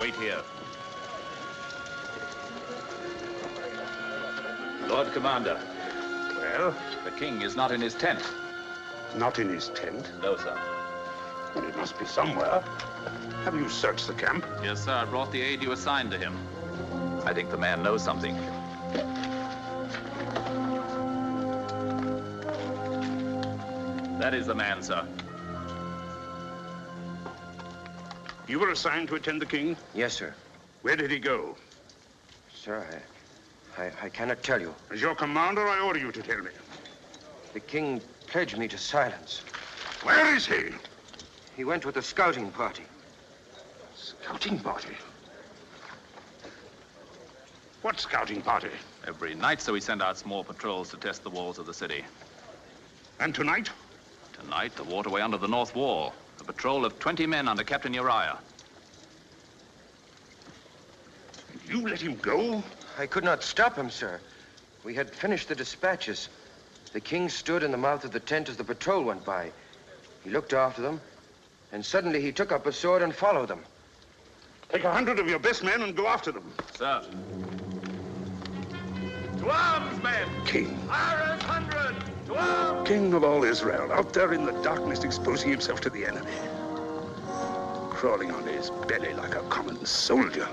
Wait here. Lord Commander. Well? The king is not in his tent. Not in his tent? No, sir. Well, he must be somewhere. Have you searched the camp? Yes, sir. I brought the aid you assigned to him. I think the man knows something. That is the man, sir. You were assigned to attend the king? Yes, sir. Where did he go? Sir, I cannot tell you. As your commander, I order you to tell me. The king pledged me to silence. Where is he? He went with a scouting party. Scouting party? What scouting party? Every night, so we send out small patrols to test the walls of the city. And tonight? Tonight, the waterway under the north wall. A patrol of 20 men under Captain Uriah. You let him go? I could not stop him, sir. We had finished the dispatches. The king stood in the mouth of the tent as the patrol went by. He looked after them, and suddenly he took up a sword and followed them. Take 100 of your best men and go after them. Sir. To arms, men! King. Iron 100! To arms! King of all Israel, out there in the darkness exposing himself to the enemy. Crawling on his belly like a common soldier.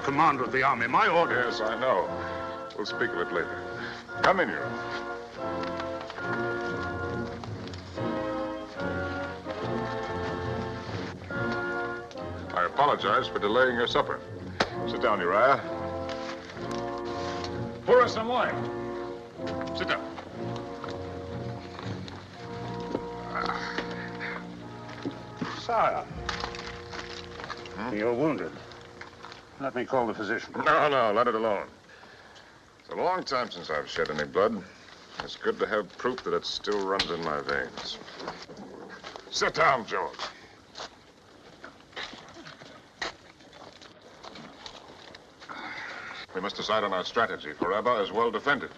Commander of the army, my order. Yes, I know. We'll speak of it later. Come in, Your I apologize for delaying your supper. Sit down, Uriah. Pour us some wine. Sit down. Sire, you're wounded. Let me call the physician. No, let it alone. It's a long time since I've shed any blood. It's good to have proof that it still runs in my veins. Sit down, George. We must decide on our strategy, for Rabbah is well defended.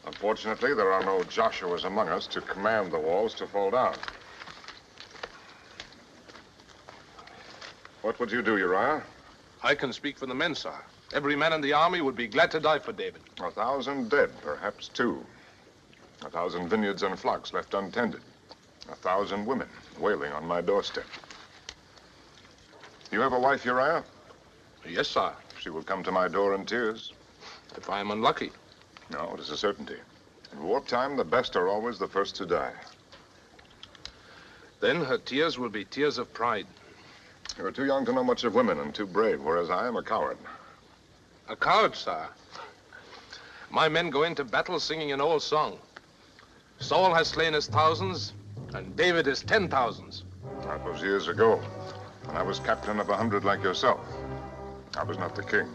Unfortunately, there are no Joshuas among us to command the walls to fall down. What would you do, Uriah? I can speak for the men, sir. Every man in the army would be glad to die for David. 1,000 dead, perhaps 2. 1,000 vineyards and flocks left untended. 1,000 women wailing on my doorstep. You have a wife, Uriah? Yes, sir. She will come to my door in tears. If I am unlucky. No, it is a certainty. In wartime, the best are always the first to die. Then her tears will be tears of pride. You are too young to know much of women and too brave, whereas I am a coward. A coward, sir? My men go into battle singing an old song. Saul has slain his thousands, and David his 10,000s. That was years ago, when I was captain of 100 like yourself. I was not the king.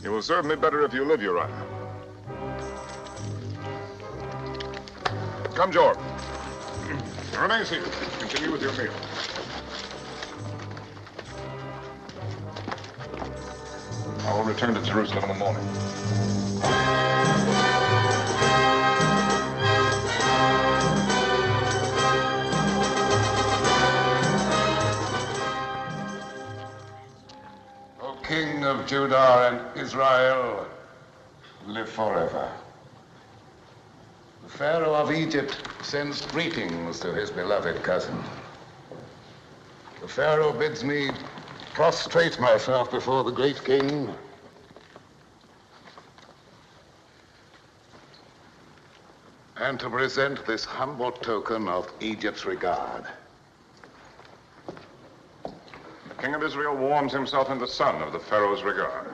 You will serve me better if you live, Uriah. Come, George. Remain seated. Continue with your meal. I will return to Jerusalem in the morning. Judah and Israel live forever. The Pharaoh of Egypt sends greetings to his beloved cousin. The Pharaoh bids me prostrate myself before the great king and to present this humble token of Egypt's regard. The king of Israel warms himself in the sun of the Pharaoh's regard.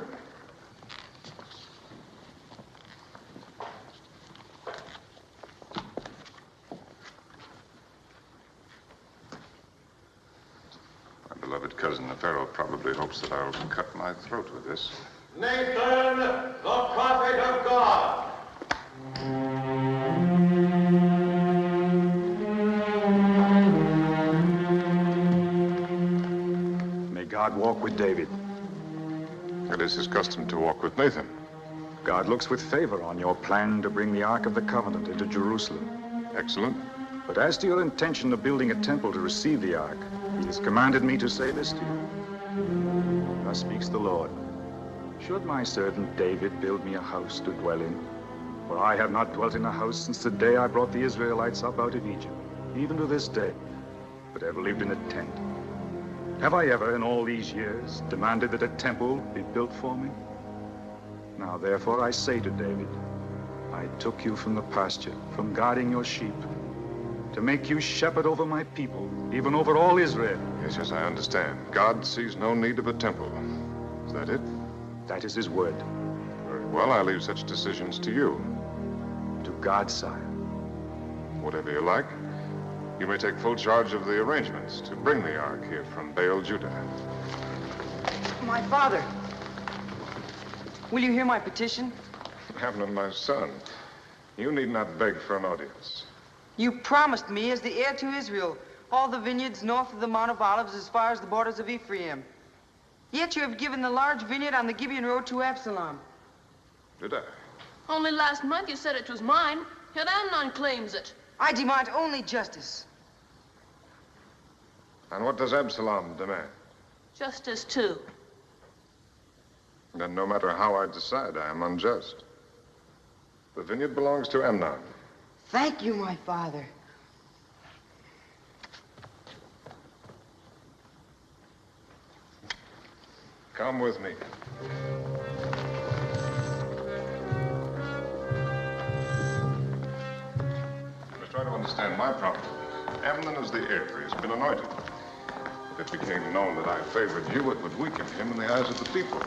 My beloved cousin, the Pharaoh, probably hopes that I'll cut my throat with this. Nathan, the prophet of God. God walk with David. It is his custom to walk with Nathan. God looks with favor on your plan to bring the Ark of the Covenant into Jerusalem. Excellent. But as to your intention of building a temple to receive the Ark, he has commanded me to say this to you. Thus speaks the Lord. Should my servant David build me a house to dwell in? For I have not dwelt in a house since the day I brought the Israelites up out of Egypt, even to this day, but have lived in a tent. Have I ever, in all these years, demanded that a temple be built for me? Now, therefore, I say to David, I took you from the pasture, from guarding your sheep, to make you shepherd over my people, even over all Israel. Yes, I understand. God sees no need of a temple. Is that it? That is his word. Very well, I leave such decisions to you. To God, sire. Whatever you like. You may take full charge of the arrangements to bring the Ark here from Baal, Judah. My father, will you hear my petition? Amnon, my son, you need not beg for an audience. You promised me as the heir to Israel all the vineyards north of the Mount of Olives as far as the borders of Ephraim. Yet you have given the large vineyard on the Gibeon Road to Absalom. Did I? Only last month you said it was mine, yet Amnon claims it. I demand only justice. And what does Absalom demand? Justice, too. Then no matter how I decide, I am unjust. The vineyard belongs to Amnon. Thank you, my father. Come with me. Try to understand my problem. Amnon is the heir. He's been anointed. If it became known that I favored you, it would weaken him in the eyes of the people.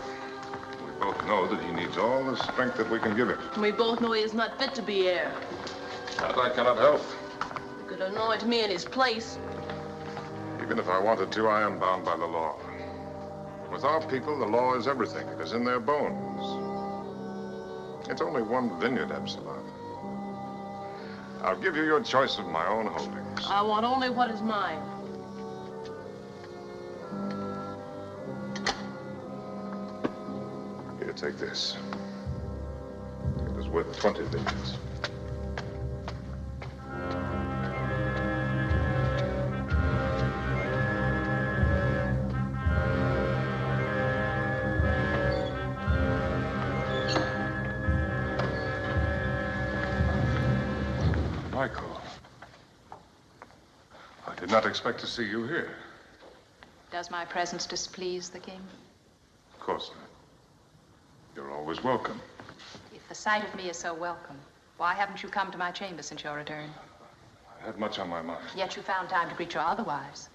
We both know that he needs all the strength that we can give him. We both know he is not fit to be heir. That I cannot help. You could anoint me in his place. Even if I wanted to, I am bound by the law. With our people, the law is everything. It is in their bones. It's only one vineyard, Absalom. I'll give you your choice of my own holdings. I want only what is mine. Here, take this. It is worth 20 vineyards. Michael, I did not expect to see you here. Does my presence displease the king? Of course not. You're always welcome. If the sight of me is so welcome, why haven't you come to my chamber since your return? I had much on my mind. Yet you found time to greet your other wives.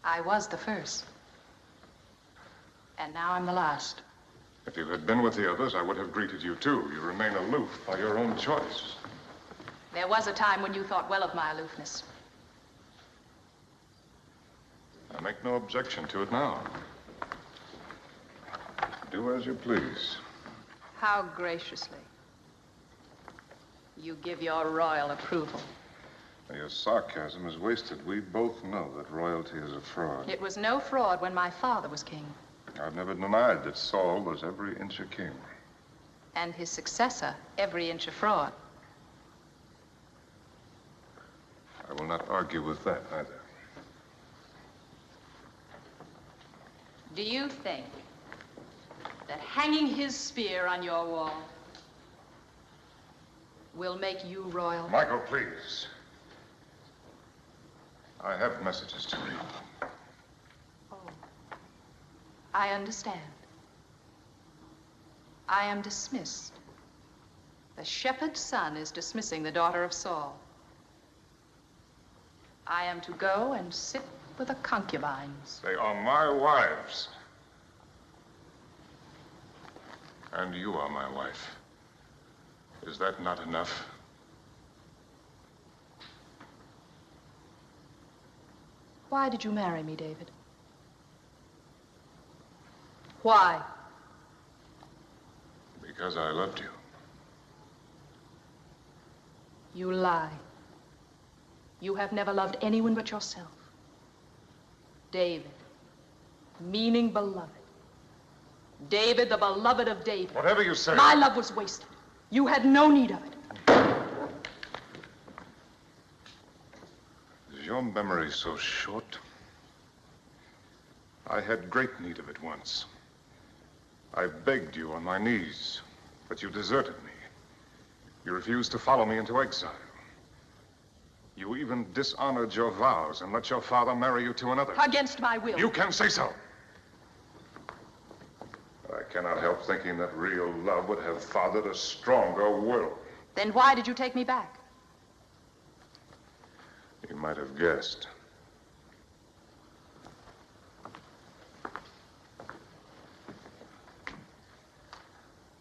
I was the first. And now I'm the last. If you had been with the others, I would have greeted you too. You remain aloof by your own choice. There was a time when you thought well of my aloofness. I make no objection to it now. Do as you please. How graciously. You give your royal approval. Your sarcasm is wasted. We both know that royalty is a fraud. It was no fraud when my father was king. I've never denied that Saul was every inch a king. And his successor, every inch a fraud. I will not argue with that either. Do you think that hanging his spear on your wall will make you royal? Michael, please. I have messages to read. Oh, I understand. I am dismissed. The shepherd's son is dismissing the daughter of Saul. I am to go and sit with the concubines. They are my wives. And you are my wife. Is that not enough? Why did you marry me, David? Why? Because I loved you. You lie. You have never loved anyone but yourself. David, meaning beloved. David, the beloved of David. Whatever you say. My love was wasted. You had no need of it. Is your memory so short? I had great need of it once. I begged you on my knees, but you deserted me. You refused to follow me into exile. You even dishonored your vows and let your father marry you to another. Against my will. You can say so. I cannot help thinking that real love would have fathered a stronger will. Then why did you take me back? You might have guessed.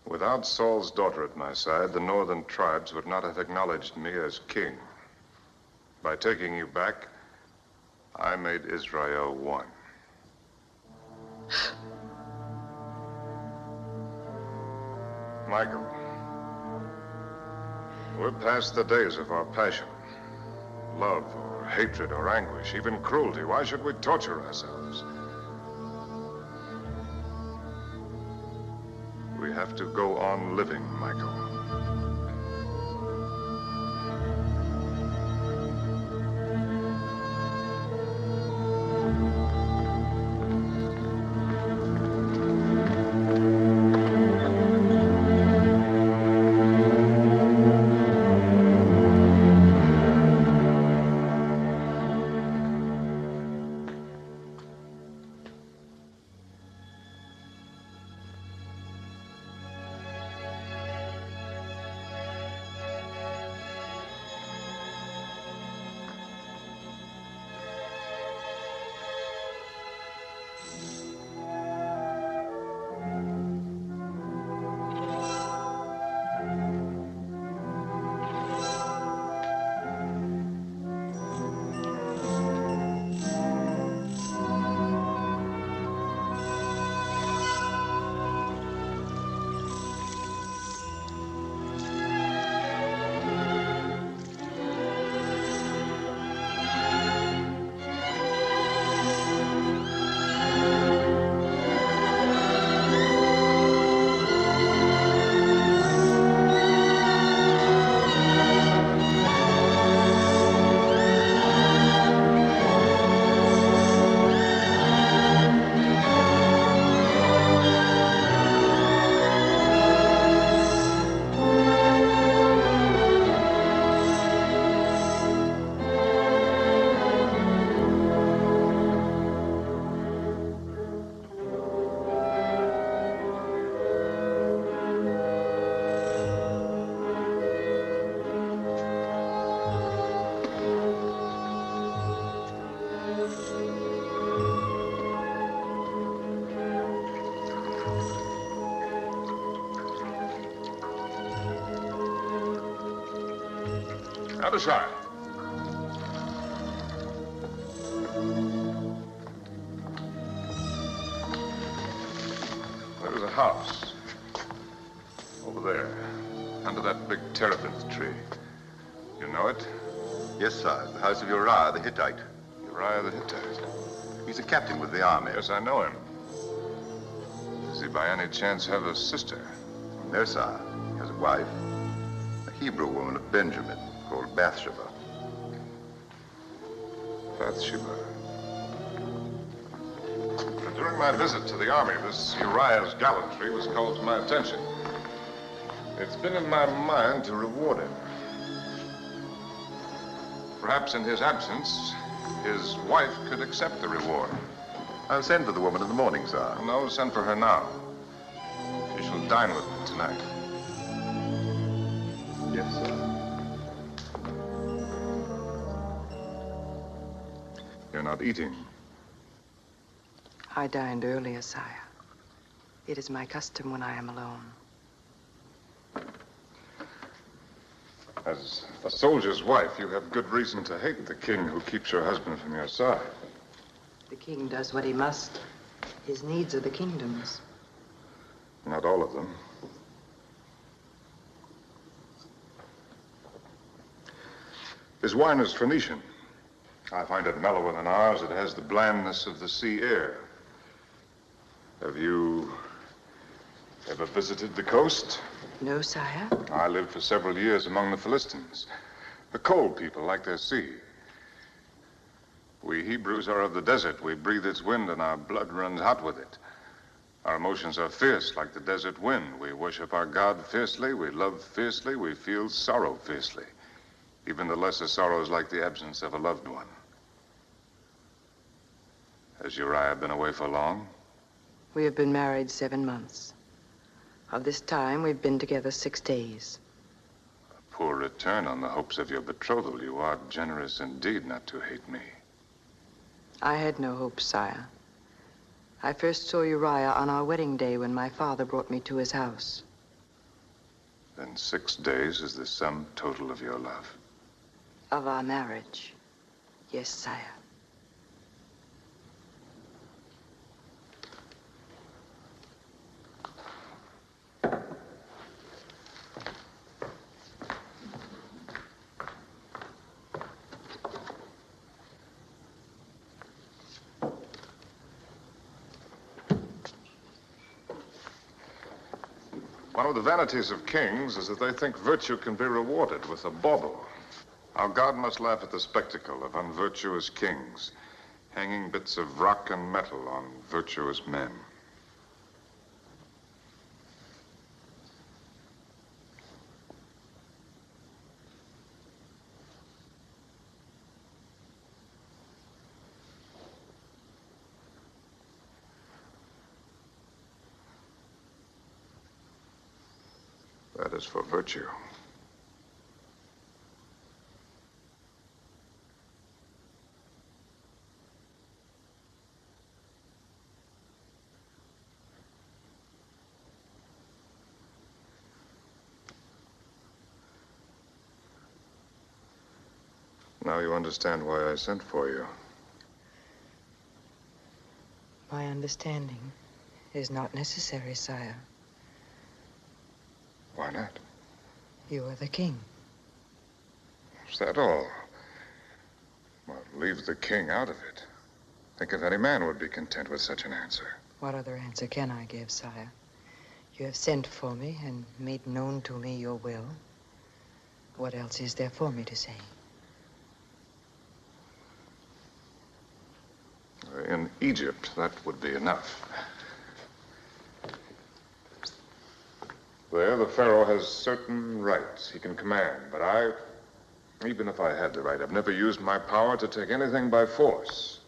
Without Saul's daughter at my side, the northern tribes would not have acknowledged me as king. By taking you back, I made Israel one. Michael, we're past the days of our passion. Love or hatred or anguish, even cruelty. Why should we torture ourselves? We have to go on living, Michael. Other side. There's a house. Over there. Under that big terebinth tree. You know it? Yes, sir. The house of Uriah the Hittite. Uriah the Hittite. He's a captain with the army. Yes, I know him. Does he by any chance have a sister? No, sir. He has a wife. A Hebrew woman of Benjamin called Bathsheba. Bathsheba. And During my visit to the army, this Uriah's gallantry was called to my attention. It's been in my mind to reward him. Perhaps in his absence, his wife could accept the reward. I'll send for the woman in the morning, sir. No, send for her now. She shall dine with me tonight. Yes, sir. You're not eating. I dined earlier, sire. It is my custom when I am alone. As a soldier's wife, you have good reason to hate the king who keeps your husband from your side. The king does what he must. His needs are the kingdom's. Not all of them. His wine is Phoenician. I find it mellower than ours. It has the blandness of the sea air. Have you ever visited the coast? No, sire. I lived for several years among the Philistines. A cold people like their sea. We Hebrews are of the desert. We breathe its wind and our blood runs hot with it. Our emotions are fierce like the desert wind. We worship our God fiercely. We love fiercely. We feel sorrow fiercely. Even the lesser sorrows like the absence of a loved one. Has Uriah been away for long? We have been married 7 months. Of this time, we've been together 6 days. A poor return on the hopes of your betrothal. You are generous indeed not to hate me. I had no hopes, sire. I first saw Uriah on our wedding day when my father brought me to his house. Then 6 days is the sum total of your love. Of our marriage. Yes, sire. One of the vanities of kings is that they think virtue can be rewarded with a bauble. Our God must laugh at the spectacle of unvirtuous kings, hanging bits of rock and metal on virtuous men. That is for virtue. Now you understand why I sent for you. My understanding is not necessary, sire. Why not? You are the king. Is that all? Well, leave the king out of it. Think if any man would be content with such an answer. What other answer can I give, sire? You have sent for me and made known to me your will. What else is there for me to say? In Egypt, that would be enough. There, the Pharaoh has certain rights he can command, but even if I had the right, I've never used my power to take anything by force.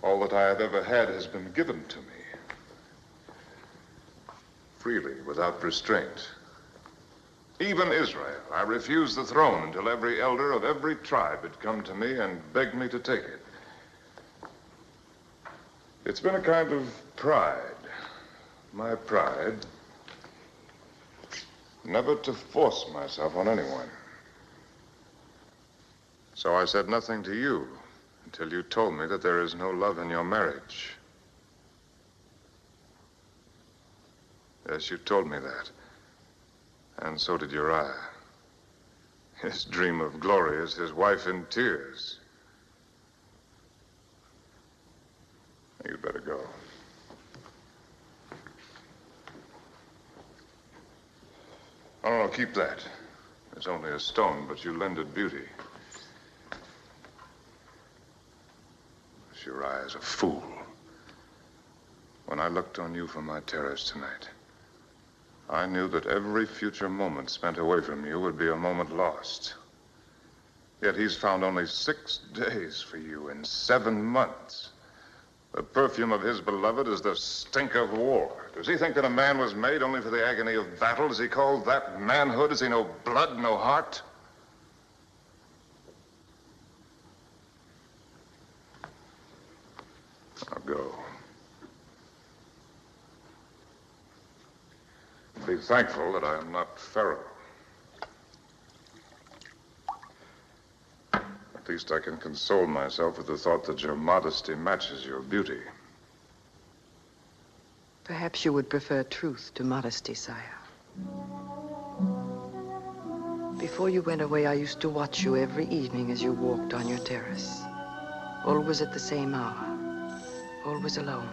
All that I have ever had has been given to me. Freely, without restraint. Even Israel, I refused the throne until every elder of every tribe had come to me and begged me to take it. It's been a kind of pride. My pride, never to force myself on anyone. So I said nothing to you until you told me that there is no love in your marriage. Yes, you told me that. And so did Uriah. His dream of glory is his wife in tears. You'd better go. Oh, no, keep that. It's only a stone, but you lend it beauty. Uriah. eyes, a fool. When I looked on you from my terrace tonight, I knew that every future moment spent away from you would be a moment lost. Yet he's found only 6 days for you in 7 months. The perfume of his beloved is the stink of war. Does he think that a man was made only for the agony of battle? Does he call that manhood? Has he no blood, no heart? Now go. Be thankful that I am not Pharaoh. At least I can console myself with the thought that your modesty matches your beauty. Perhaps you would prefer truth to modesty, sire. Before you went away, I used to watch you every evening as you walked on your terrace. Always at the same hour. Always alone.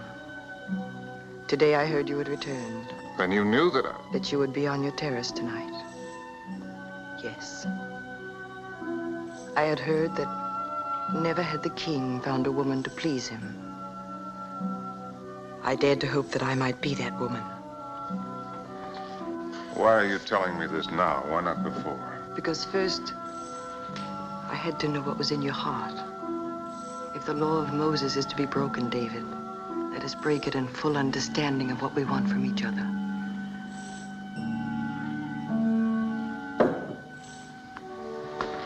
Today I heard you had returned. Then you knew that That you would be on your terrace tonight. Yes. I had heard that never had the king found a woman to please him. I dared to hope that I might be that woman. Why are you telling me this now? Why not before? Because first, I had to know what was in your heart. If the law of Moses is to be broken, David, let us break it in full understanding of what we want from each other.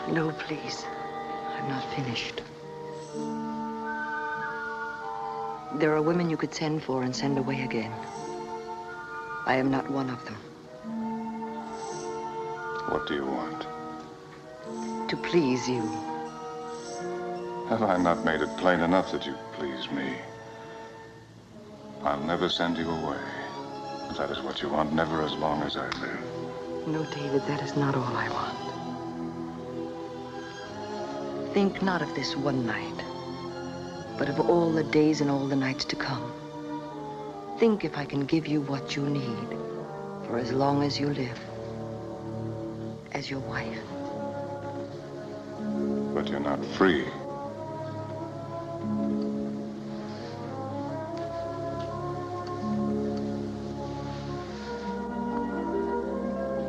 No, please. I'm not finished. There are women you could send for and send away again. I am not one of them. What do you want? To please you. Have I not made it plain enough that you please me? I'll never send you away. If that is what you want, never as long as I live. No, David, that is not all I want. Think not of this one night, but of all the days and all the nights to come. Think if I can give you what you need for as long as you live. As your wife. But you're not free.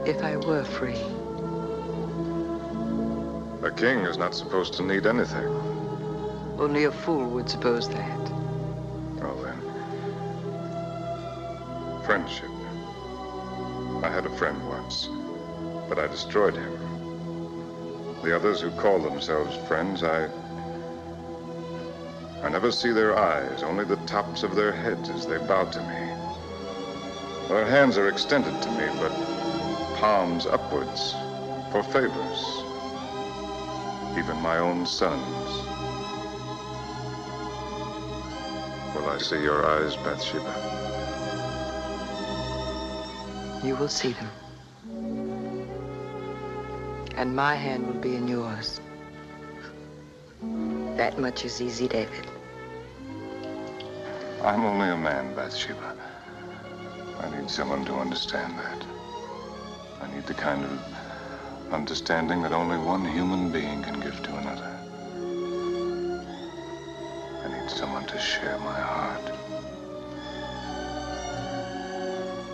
If I were free. The king is not supposed to need anything. Only a fool would suppose that. Oh, then. Friendship. I had a friend once, but I destroyed him. The others who call themselves friends, I never see their eyes, only the tops of their heads as they bow to me. Their hands are extended to me, but palms upwards for favors. Even my own sons. Will I see your eyes, Bathsheba? You will see them. And my hand will be in yours. That much is easy, David. I'm only a man, Bathsheba. I need someone to understand that. I need the kind of understanding that only one human being can give to another. I need someone to share my heart.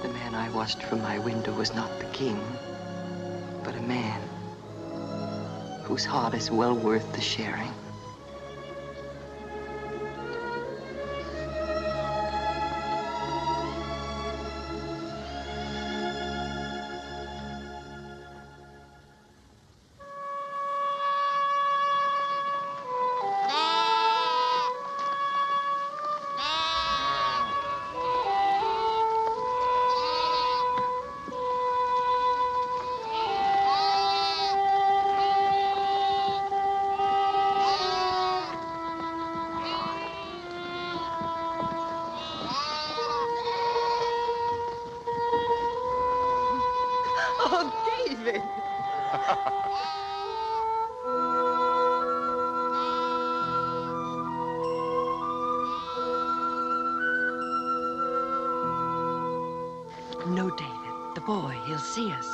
The man I watched from my window was not the king, but a man whose heart is well worth the sharing. Oh, David! No, David. The boy, he'll see us.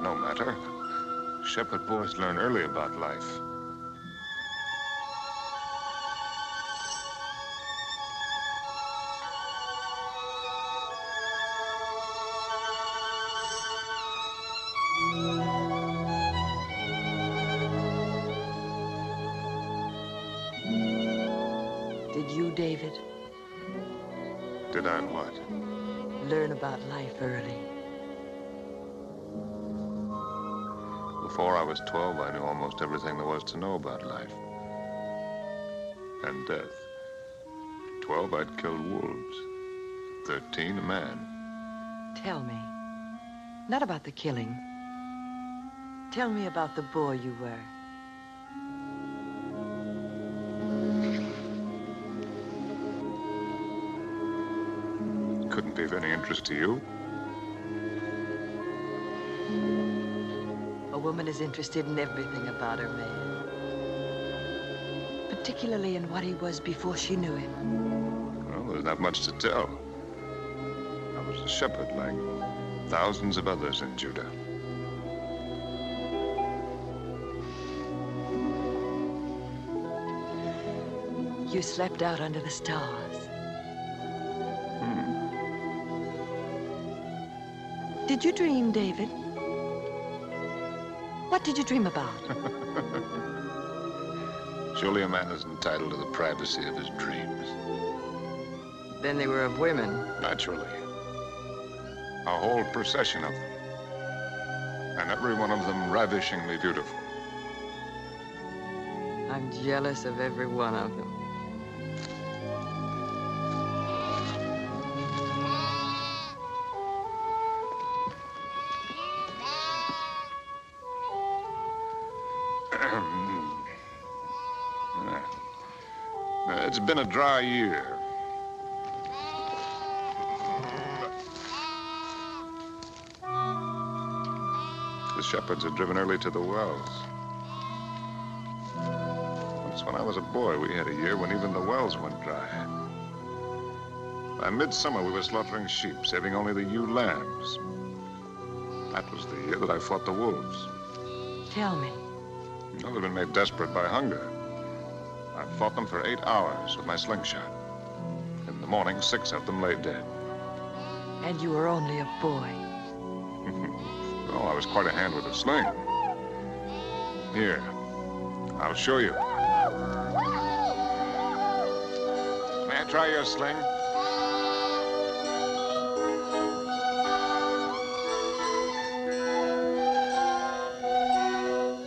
No matter. Shepherd boys learn early about life. David. Did I what? Learn about life early. Before I was 12, I knew almost everything there was to know about life. And death. 12, I'd killed wolves. 13, a man. Tell me. Not about the killing. Tell me about the boy you were. Couldn't be of any interest to you. A woman is interested in everything about her man. Particularly in what he was before she knew him. Well, there's not much to tell. I was a shepherd like thousands of others in Judah. You slept out under the stars. Did you dream, David? What did you dream about? Surely a man is entitled to the privacy of his dreams. Then they were of women. Naturally. A whole procession of them. And every one of them ravishingly beautiful. I'm jealous of every one of them. It's been a dry year. The shepherds are driven early to the wells. Once when I was a boy, we had a year when even the wells went dry. By midsummer, we were slaughtering sheep, saving only the ewe lambs. That was the year that I fought the wolves. Tell me. Well, they've been made desperate by hunger. I fought them for 8 hours with my slingshot. In the morning, 6 of them lay dead. And you were only a boy. Oh, I was quite a hand with a sling. Here, I'll show you. May I try your sling?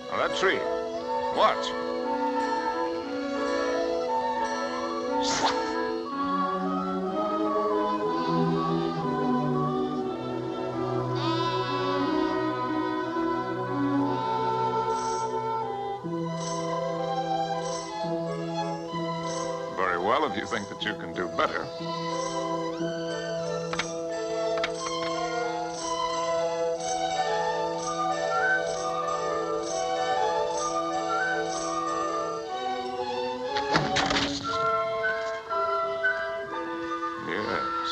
Now, that tree. Watch. Very well, if you think that you can do better. Yes.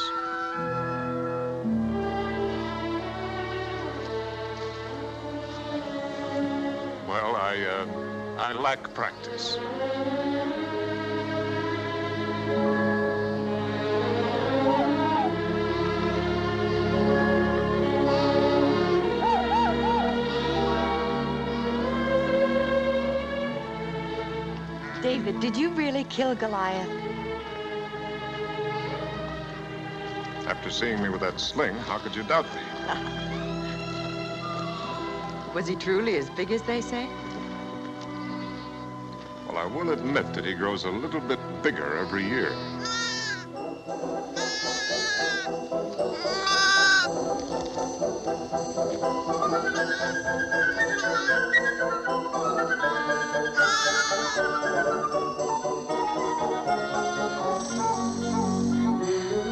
Well, I lack practice. David, did you really kill Goliath? After seeing me with that sling, how could you doubt me? Was he truly as big as they say? Well, I will admit that he grows a little bit bigger every year.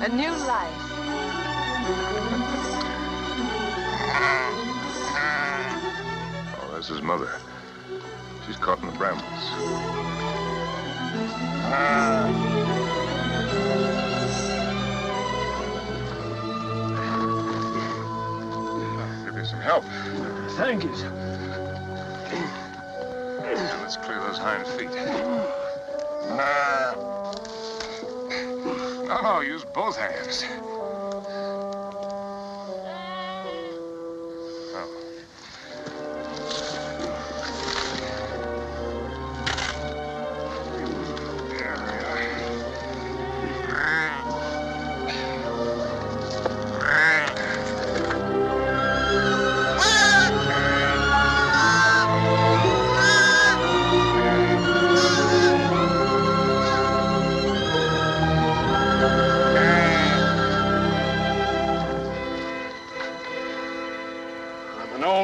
A new life. Oh, there's his mother. She's caught in the brambles. Give you some help. Thank you, sir. Now, let's clear those hind feet. No, use both hands.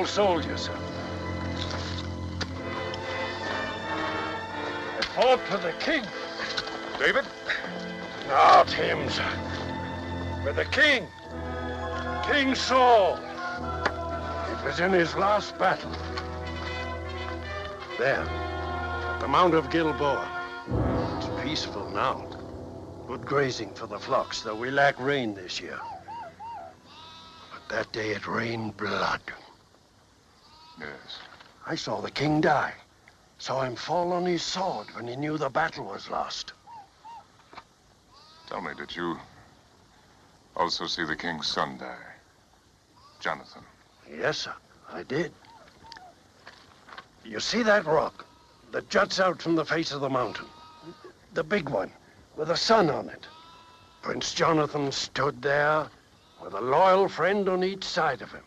Saul's soldiers, sir. They fought for the king. David? Not him, sir. For the king. King Saul. It was in his last battle. There, at the Mount of Gilboa. It's peaceful now. Good grazing for the flocks, though we lack rain this year. But that day it rained blood. Yes. I saw the king die. Saw him fall on his sword when he knew the battle was lost. Tell me, did you also see the king's son die? Jonathan. Yes, sir, I did. You see that rock that juts out from the face of the mountain? The big one, with a sun on it. Prince Jonathan stood there with a loyal friend on each side of him.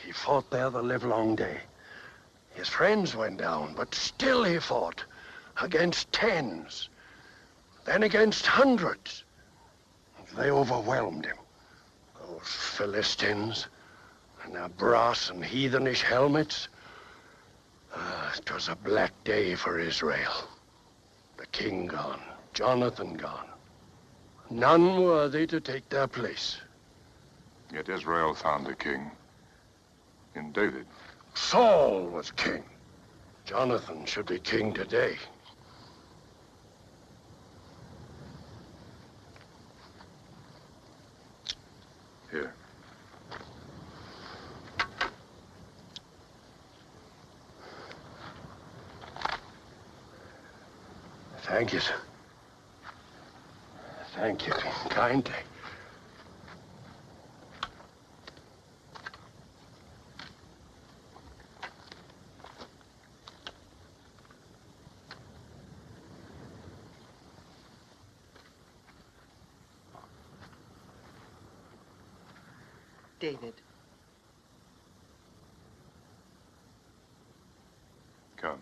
He fought there the livelong day. His friends went down, but still he fought against tens, then against hundreds. They overwhelmed him. Those Philistines and their brass and heathenish helmets. It was a black day for Israel. The king gone, Jonathan gone. None worthy to take their place. Yet Israel found a king in David. Saul was king. Jonathan should be king today. Here. Thank you, sir. Thank you kindly. David. Come.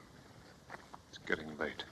It's getting late.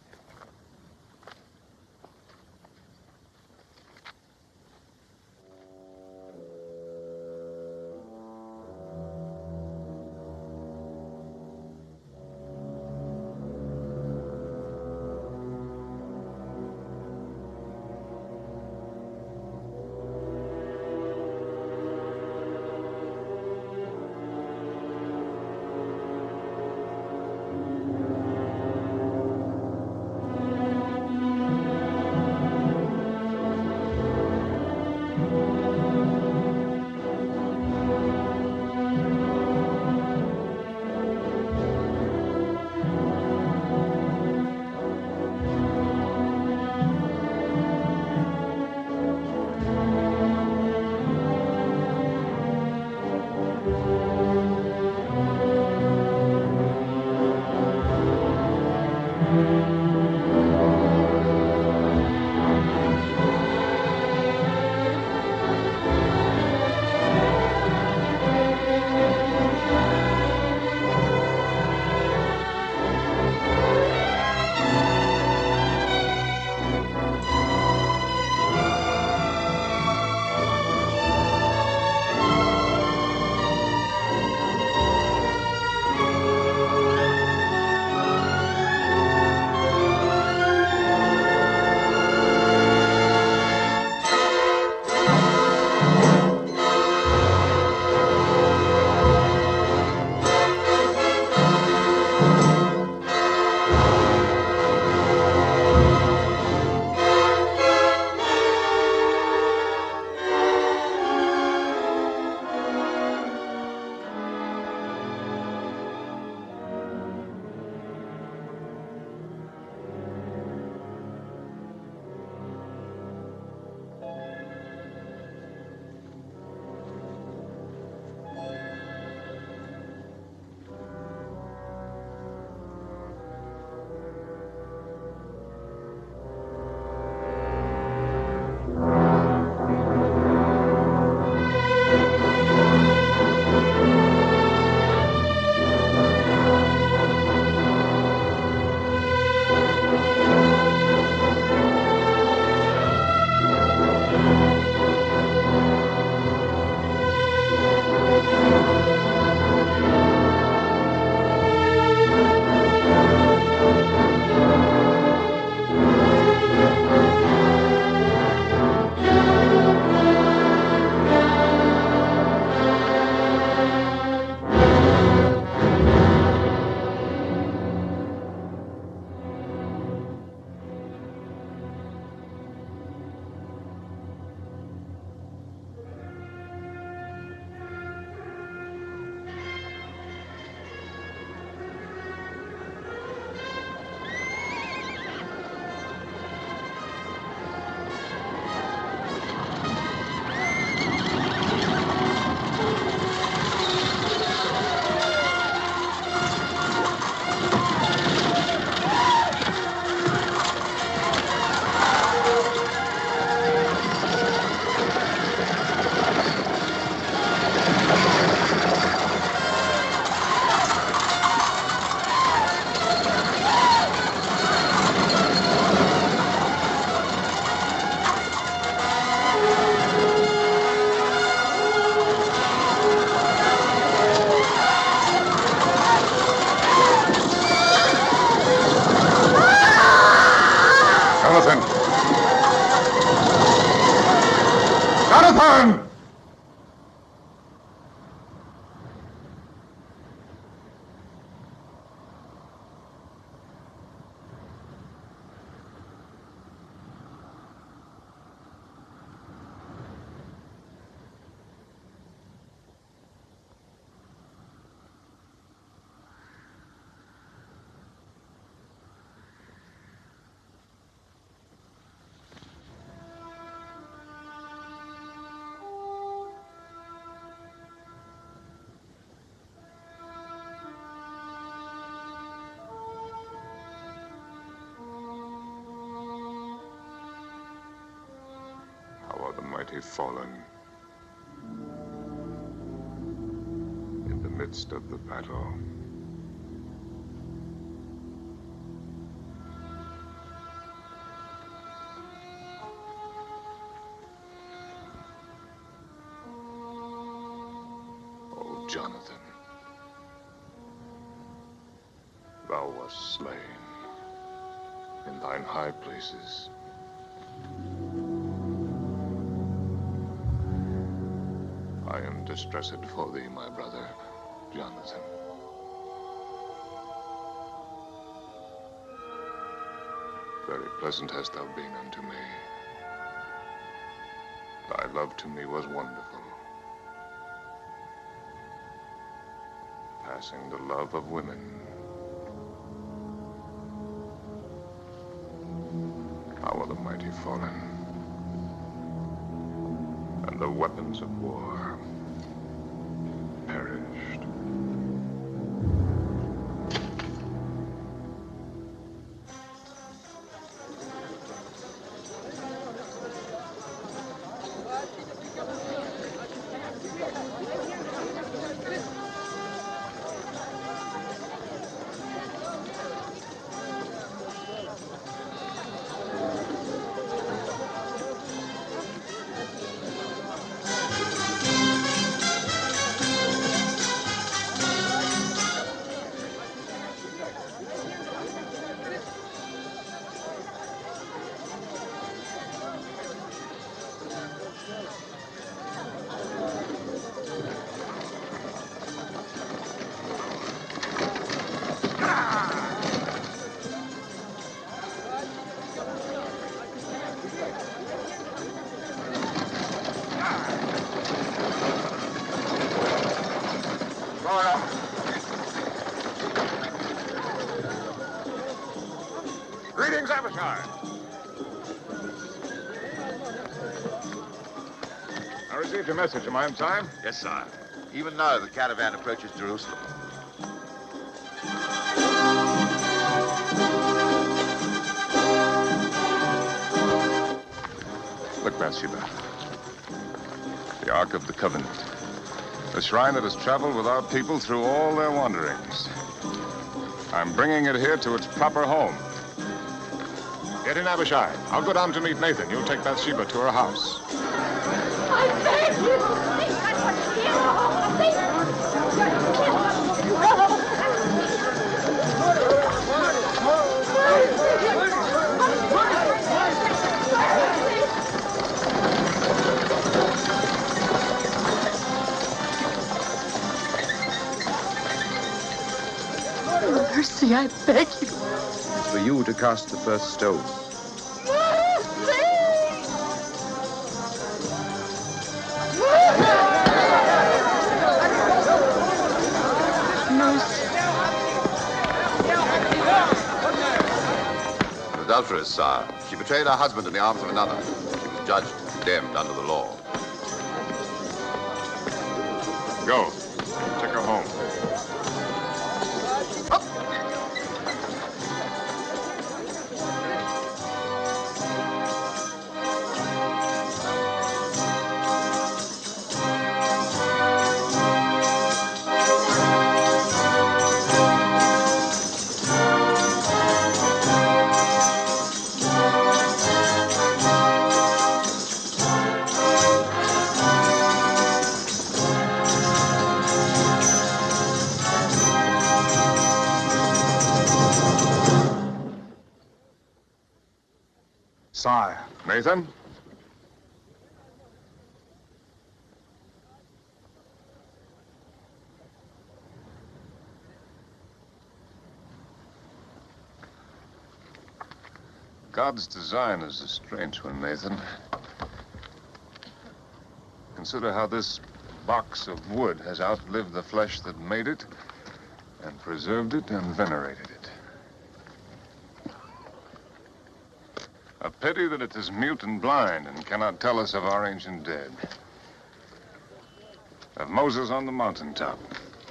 Jonathan! How are the mighty fallen in the midst of the battle? Oh, Jonathan, thou wast slain in thine high places. I am distressed for thee, my brother, Jonathan. Very pleasant hast thou been unto me. Thy love to me was wonderful, passing the love of women. How are the mighty fallen, and the weapons of war perished. Greetings, Abishai. I received your message. Am I in time? Yes, sire. Even now, the caravan approaches Jerusalem. Look, Bathsheba. The Ark of the Covenant. The shrine that has traveled with our people through all their wanderings. I'm bringing it here to its proper home. Get in, Abishai. I'll go down to meet Nathan. You'll take Bathsheba to her house. I beg you! Mercy, I beg you. It's for you to cast the first stone. Adulteress, sire. She betrayed her husband in the arms of another. She was judged and condemned under the law. Go. Take her home. Sire. Nathan? God's design is a strange one, Nathan. Consider how this box of wood has outlived the flesh that made it, and preserved it and venerated it. A pity that it is mute and blind and cannot tell us of our ancient dead. Of Moses on the mountaintop,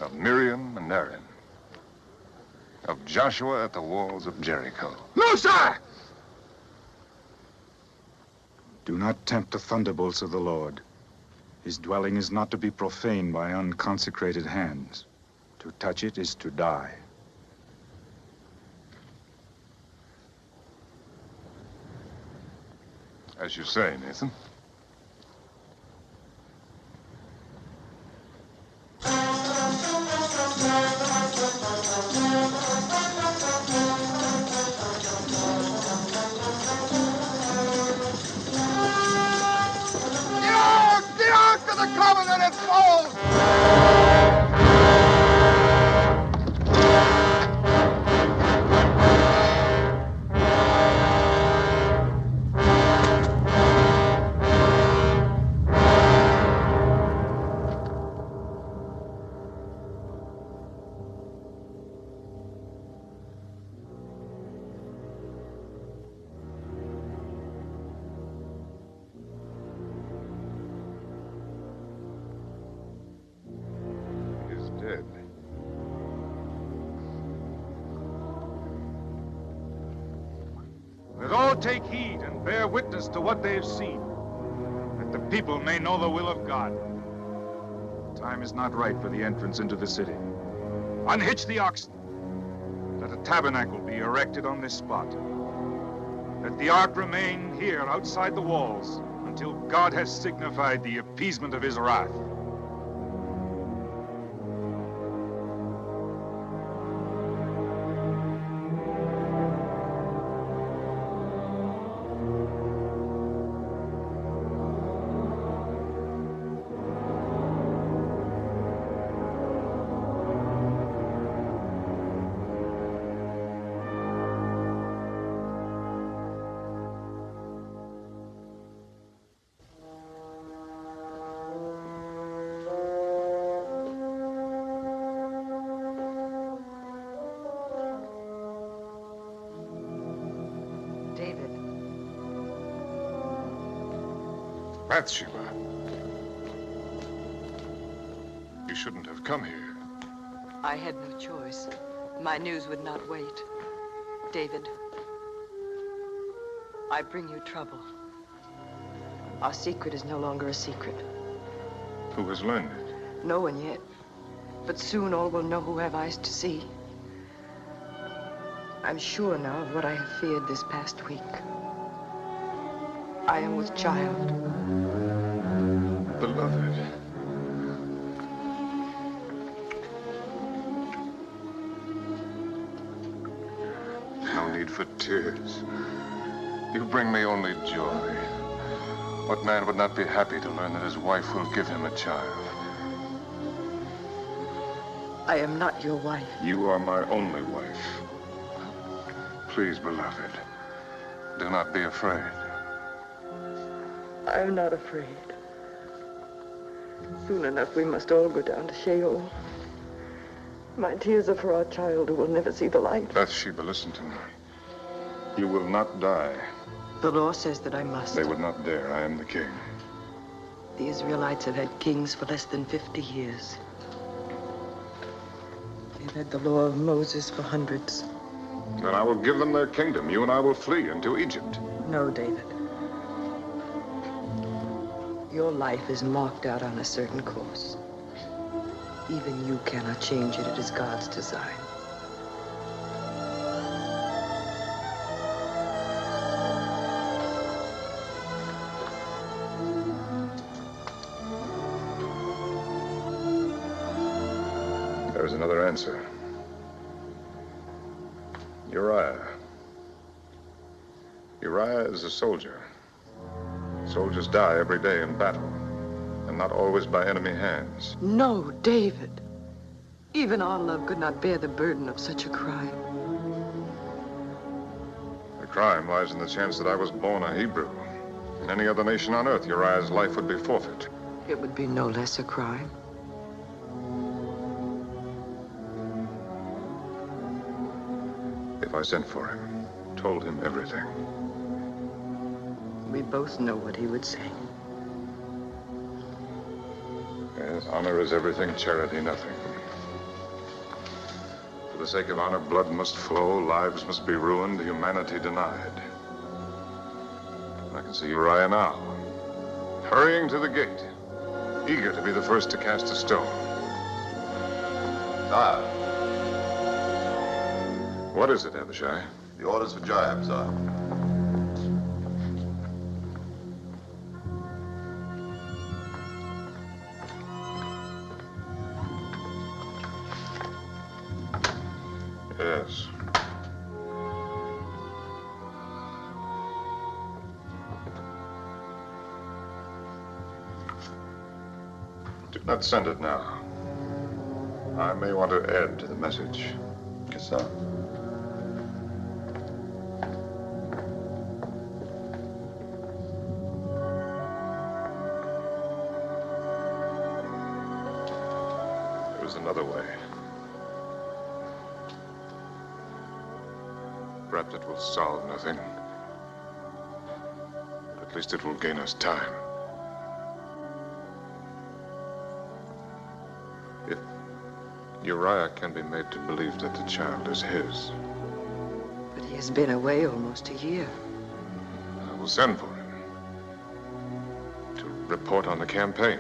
of Miriam and Aaron, of Joshua at the walls of Jericho. No, sir! Do not tempt the thunderbolts of the Lord. His dwelling is not to be profaned by unconsecrated hands. To touch it is to die. As you say, Nathan. The Ark of the Covenant at falls! Dead. Let all take heed and bear witness to what they have seen, that the people may know the will of God. The time is not right for the entrance into the city. Unhitch the oxen. Let a tabernacle be erected on this spot. Let the ark remain here outside the walls until God has signified the appeasement of his wrath. David. Bathsheba. You shouldn't have come here. I had no choice. My news would not wait. David, I bring you trouble. Our secret is no longer a secret. Who has learned it? No one yet. But soon all will know who have eyes to see. I'm sure now of what I have feared this past week. I am with child. Beloved. No need for tears. You bring me only joy. What man would not be happy to learn that his wife will give him a child? I am not your wife. You are my only wife. Please, beloved, do not be afraid. I am not afraid. Soon enough, we must all go down to Sheol. My tears are for our child who will never see the light. Bathsheba, listen to me. You will not die. The law says that I must. They would not dare. I am the king. The Israelites have had kings for less than 50 years. They've had the law of Moses for hundreds. Then I will give them their kingdom. You and I will flee into Egypt. No, David. Your life is marked out on a certain course. Even you cannot change it. It is God's design. There's another answer. Uriah. Uriah is a soldier. Soldiers die every day in battle, and not always by enemy hands. No, David. Even our love could not bear the burden of such a crime. The crime lies in the chance that I was born a Hebrew. In any other nation on earth, Uriah's life would be forfeit. It would be no less a crime. If I sent for him, told him everything. We both know what he would say. Yes, honor is everything, charity nothing. For the sake of honor, blood must flow, lives must be ruined, humanity denied. I can see Uriah now, hurrying to the gate, eager to be the first to cast a stone. Sire. What is it, Abishai? The orders for Joab, sire. Yes. Do not send it now. I may want to add to the message. Yes, sir. There's another way. Perhaps it will solve nothing. But at least it will gain us time. If Uriah can be made to believe that the child is his, But he has been away almost a year. I will send for him to report on the campaign.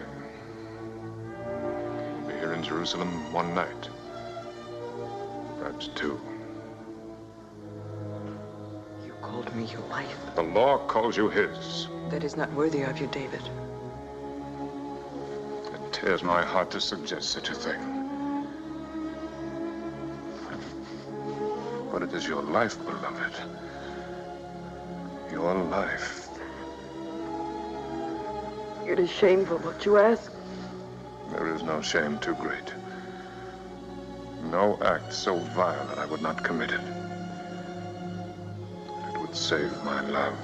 He'll be here in Jerusalem one night, perhaps two. You called me your wife. The law calls you his. That is not worthy of you, David. It tears my heart to suggest such a thing. But it is your life, beloved. Your life. It is shameful what you ask. There is no shame too great. No act so vile that I would not commit it. It would save my love.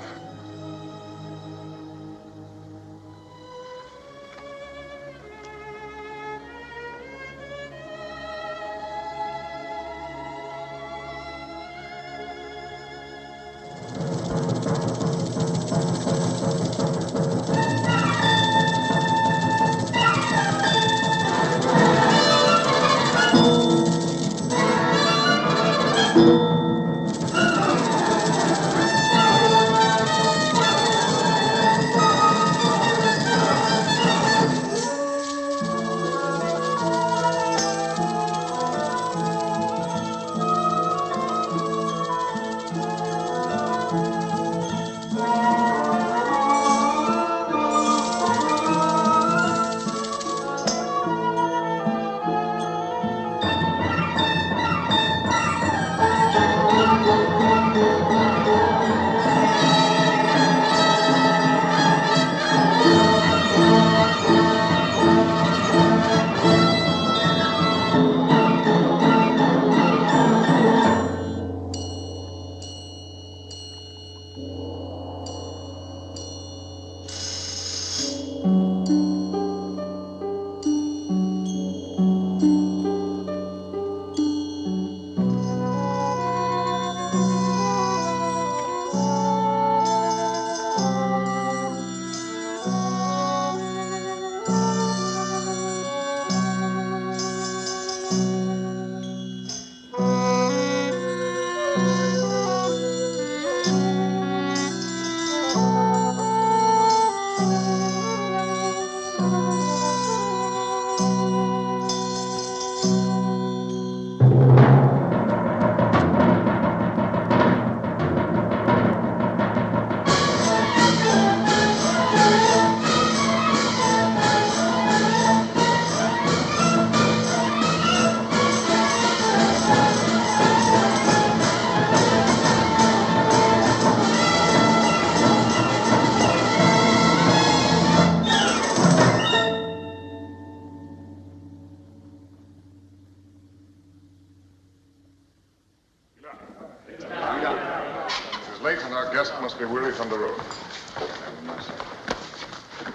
from the room.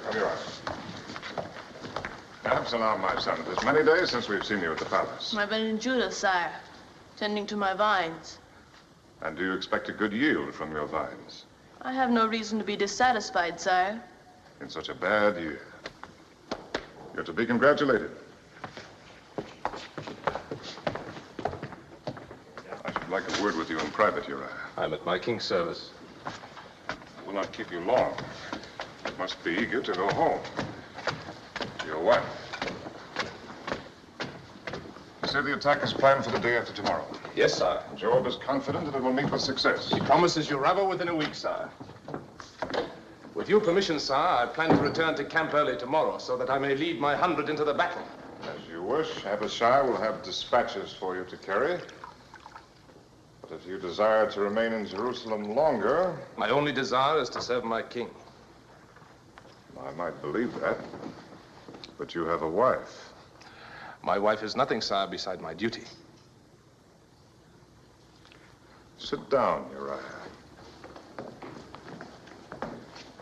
Come here. Absalom, my son, it is many days since we've seen you at the palace. I've been in Judah, sire, tending to my vines. And do you expect a good yield from your vines? I have no reason to be dissatisfied, sire. In such a bad year. You're to be congratulated. I should like a word with you in private, Uriah. I'm at my king's service. I will not keep you long. You must be eager to go home. To your wife. You say the attack is planned for the day after tomorrow. Yes, sire. Joab is confident that it will meet with success. He promises you rubber within a week, sire. With your permission, sire, I plan to return to camp early tomorrow so that I may lead my 100 into the battle. As you wish. Abishai will have dispatches for you to carry. But if you desire to remain in Jerusalem longer... My only desire is to serve my king. I might believe that. But you have a wife. My wife is nothing, sire, beside my duty. Sit down, Uriah.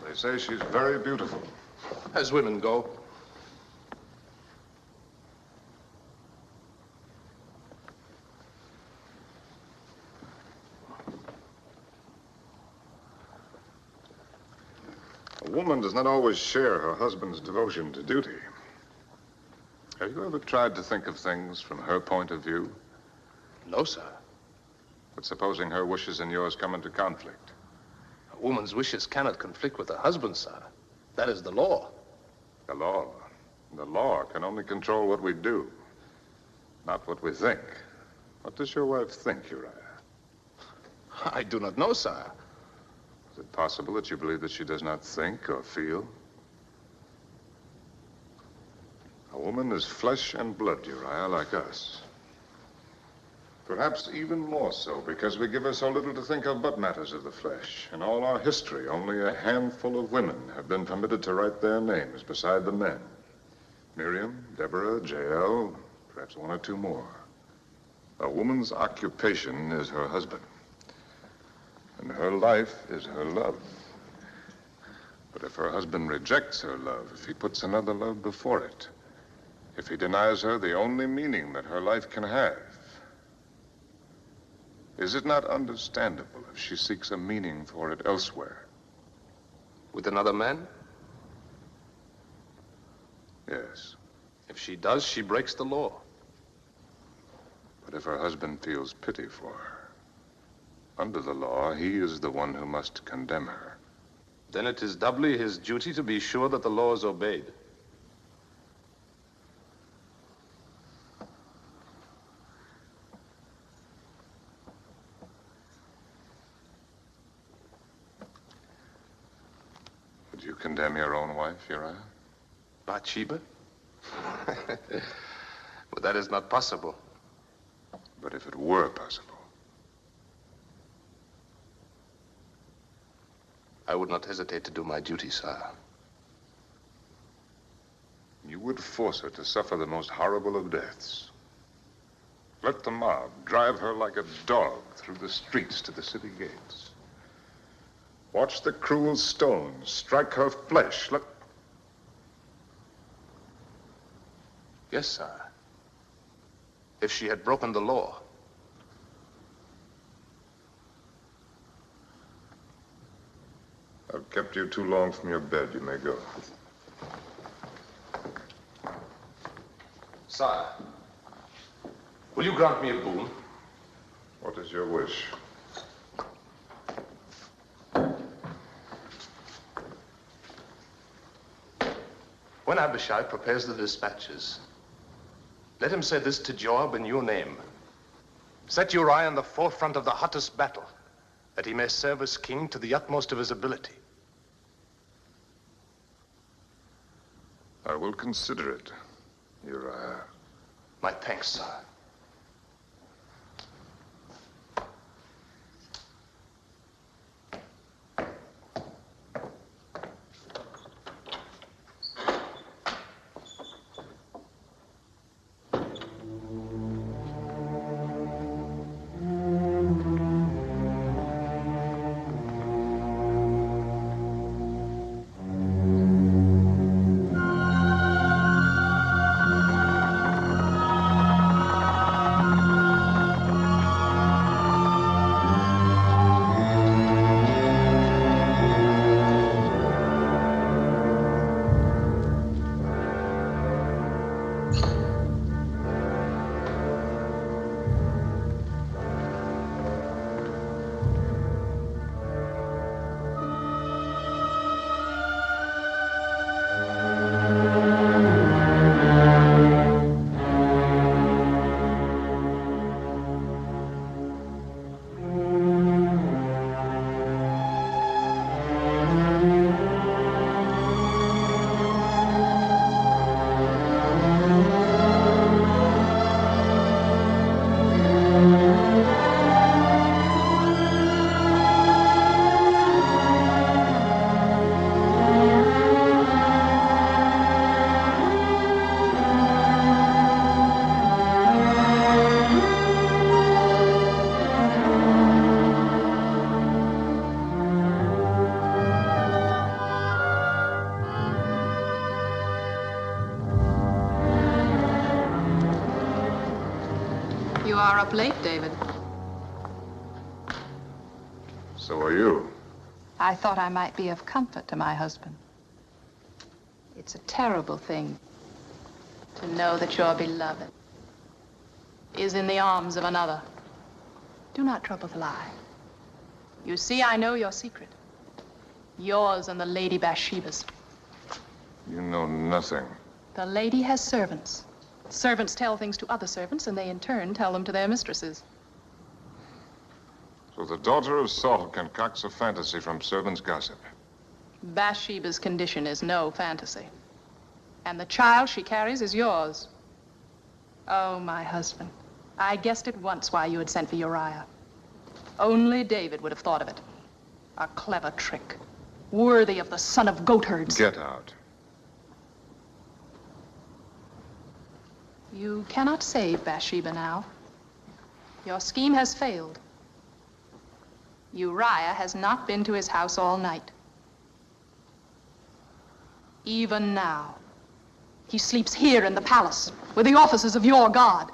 They say she's very beautiful. As women go. A woman does not always share her husband's devotion to duty. Have you ever tried to think of things from her point of view? No, sir. But supposing her wishes and yours come into conflict? A woman's wishes cannot conflict with her husband's, sir. That is the law. The law? The law can only control what we do, not what we think. What does your wife think, Uriah? I do not know, sire. Is it possible that you believe that she does not think or feel? A woman is flesh and blood, Uriah, like us. Perhaps even more so, because we give her so little to think of but matters of the flesh. In all our history, only a handful of women have been permitted to write their names beside the men. Miriam, Deborah, Jael, perhaps one or two more. A woman's occupation is her husband. And her life is her love. But if her husband rejects her love, if he puts another love before it, if he denies her the only meaning that her life can have, is it not understandable if she seeks a meaning for it elsewhere? With another man? Yes. If she does, she breaks the law. But if her husband feels pity for her, under the law, he is the one who must condemn her. Then it is doubly his duty to be sure that the law is obeyed. Would you condemn your own wife, Uriah? Bathsheba? But that is not possible. But if it were possible? I would not hesitate to do my duty, sire. You would force her to suffer the most horrible of deaths. Let the mob drive her like a dog through the streets to the city gates. Watch the cruel stones strike her flesh. Yes, sire. If she had broken the law. I've kept you too long from your bed. You may go. Sire, will you grant me a boon? What is your wish? When Abishai prepares the dispatches, let him say this to Joab in your name. Set Uriah in the forefront of the hottest battle, that he may serve as king to the utmost of his ability. I will consider it, Uriah. My thanks, sire. You are up late, David. So are you. I thought I might be of comfort to my husband. It's a terrible thing to know that your beloved is in the arms of another. Do not trouble to lie. You see, I know your secret. Yours and the Lady Bathsheba's. You know nothing. The lady has servants. Servants tell things to other servants, and they in turn tell them to their mistresses. So the daughter of Saul concocts a fantasy from servants' gossip. Bathsheba's condition is no fantasy. And the child she carries is yours. Oh, my husband, I guessed at once why you had sent for Uriah. Only David would have thought of it. A clever trick, worthy of the son of goatherds. Get out. You cannot save Bathsheba now. Your scheme has failed. Uriah has not been to his house all night. Even now, he sleeps here in the palace with the officers of your God.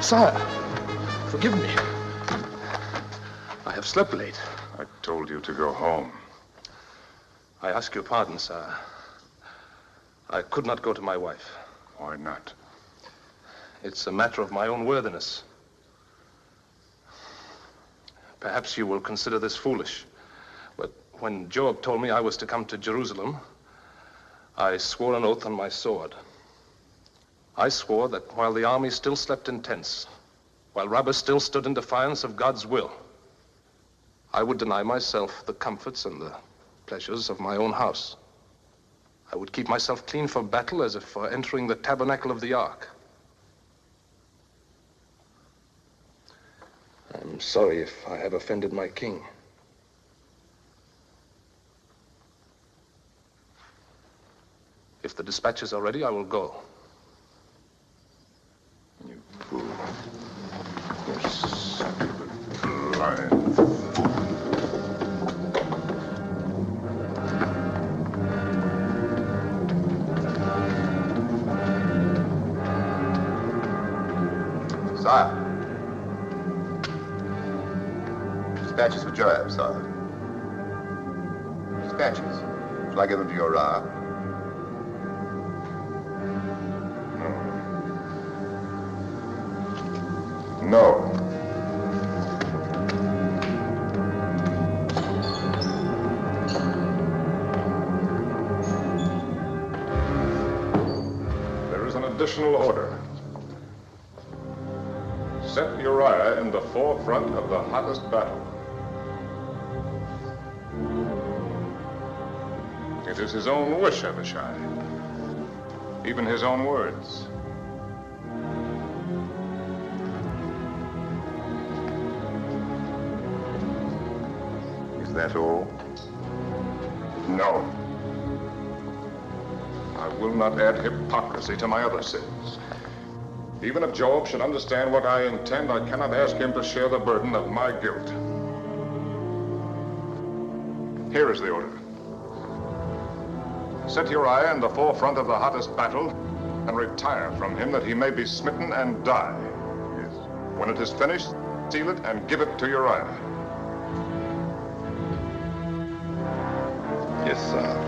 Sire, forgive me. I have slept late. I told you to go home. I ask your pardon, sire. I could not go to my wife. Why not? It's a matter of my own worthiness. Perhaps you will consider this foolish, but when Joab told me I was to come to Jerusalem, I swore an oath on my sword. I swore that while the army still slept in tents, while Rabbah still stood in defiance of God's will, I would deny myself the comforts and the pleasures of my own house. I would keep myself clean for battle as if for entering the tabernacle of the ark. I'm sorry if I have offended my king. If the dispatches are ready, I will go. You fool. You stupid, lying fool. Sire. Dispatches for Joab, sire. Dispatches. Shall I give them to Uriah? No. There is an additional order. Set Uriah in the forefront of the hottest battle. It is his own wish, Abishai. Even his own words. Is that all? No. I will not add hypocrisy to my other sins. Even if Joab should understand what I intend, I cannot ask him to share the burden of my guilt. Here is the order. Set Uriah in the forefront of the hottest battle and retire from him that he may be smitten and die. Yes. When it is finished, seal it and give it to Uriah. Yes, sir.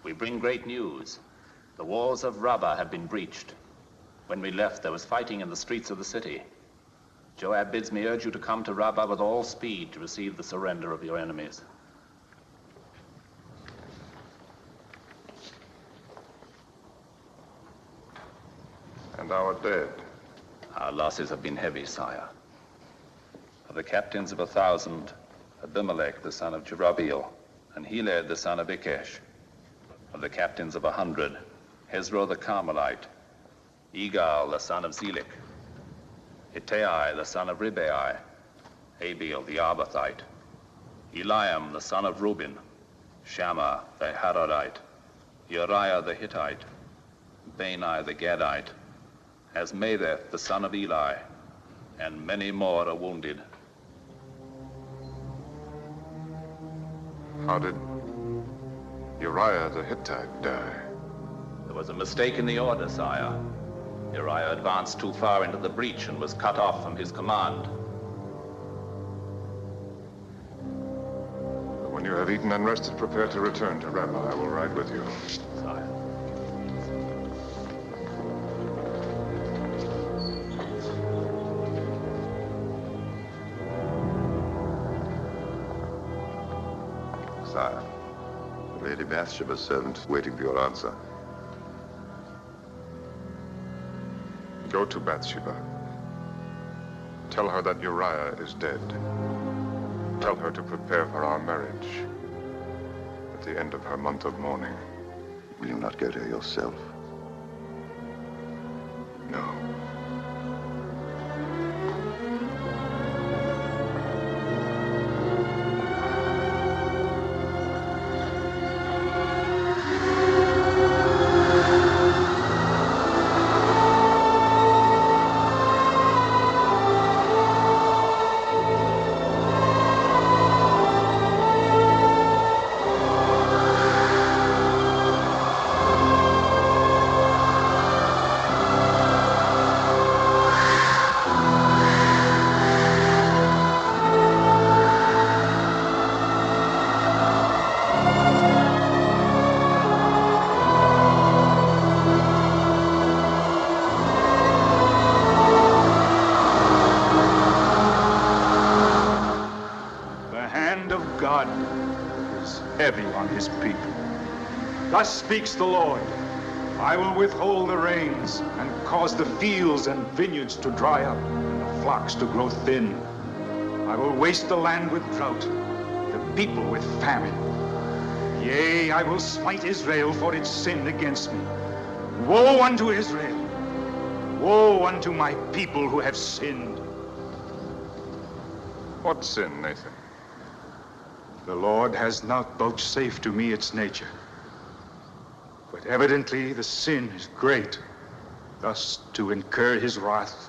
We bring great news. The walls of Rabbah have been breached. When we left, there was fighting in the streets of the city. Joab bids me urge you to come to Rabbah with all speed to receive the surrender of your enemies. And our dead? Our losses have been heavy, sire. Of the captains of 1,000, Abimelech, the son of Jerubbaal, and Heled, the son of Ikesh. Of the captains of 100, Hezro the Carmelite, Egal, the son of Zelik, Ittai, the son of Ribai, Abiel, the Arbathite, Eliam, the son of Reuben, Shammah, the Harodite, Uriah, the Hittite, Bani, the Gadite, Asmaveth, the son of Eli, and many more are wounded. How did Uriah the Hittite die? There was a mistake in the order, sire. Uriah advanced too far into the breach and was cut off from his command. When you have eaten and rested, prepare to return to Rabbah. I will ride with you. Sire. Sire, Lady Bathsheba's servant is waiting for your answer. Go to Bathsheba. Tell her that Uriah is dead. Tell her to prepare for our marriage at the end of her month of mourning. Will you not go to her yourself? No. Thus speaks the Lord. I will withhold the rains and cause the fields and vineyards to dry up and the flocks to grow thin. I will waste the land with drought, the people with famine. Yea, I will smite Israel for its sin against me. Woe unto Israel! Woe unto my people who have sinned. What sin, Nathan? The Lord has not vouchsafed to me its nature. But evidently the sin is great, thus to incur his wrath.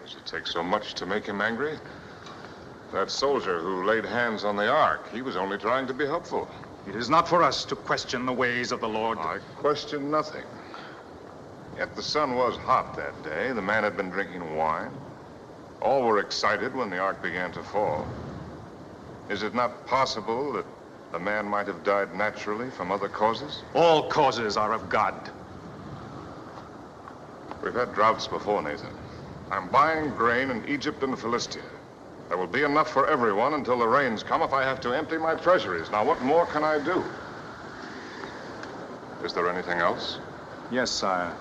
Does it take so much to make him angry? That soldier who laid hands on the ark, he was only trying to be helpful. It is not for us to question the ways of the Lord. I question nothing. Yet the sun was hot that day. The man had been drinking wine. All were excited when the ark began to fall. Is it not possible that the man might have died naturally from other causes? All causes are of God. We've had droughts before, Nathan. I'm buying grain in Egypt and Philistia. There will be enough for everyone until the rains come if I have to empty my treasuries. Now, what more can I do? Is there anything else? Yes, sire.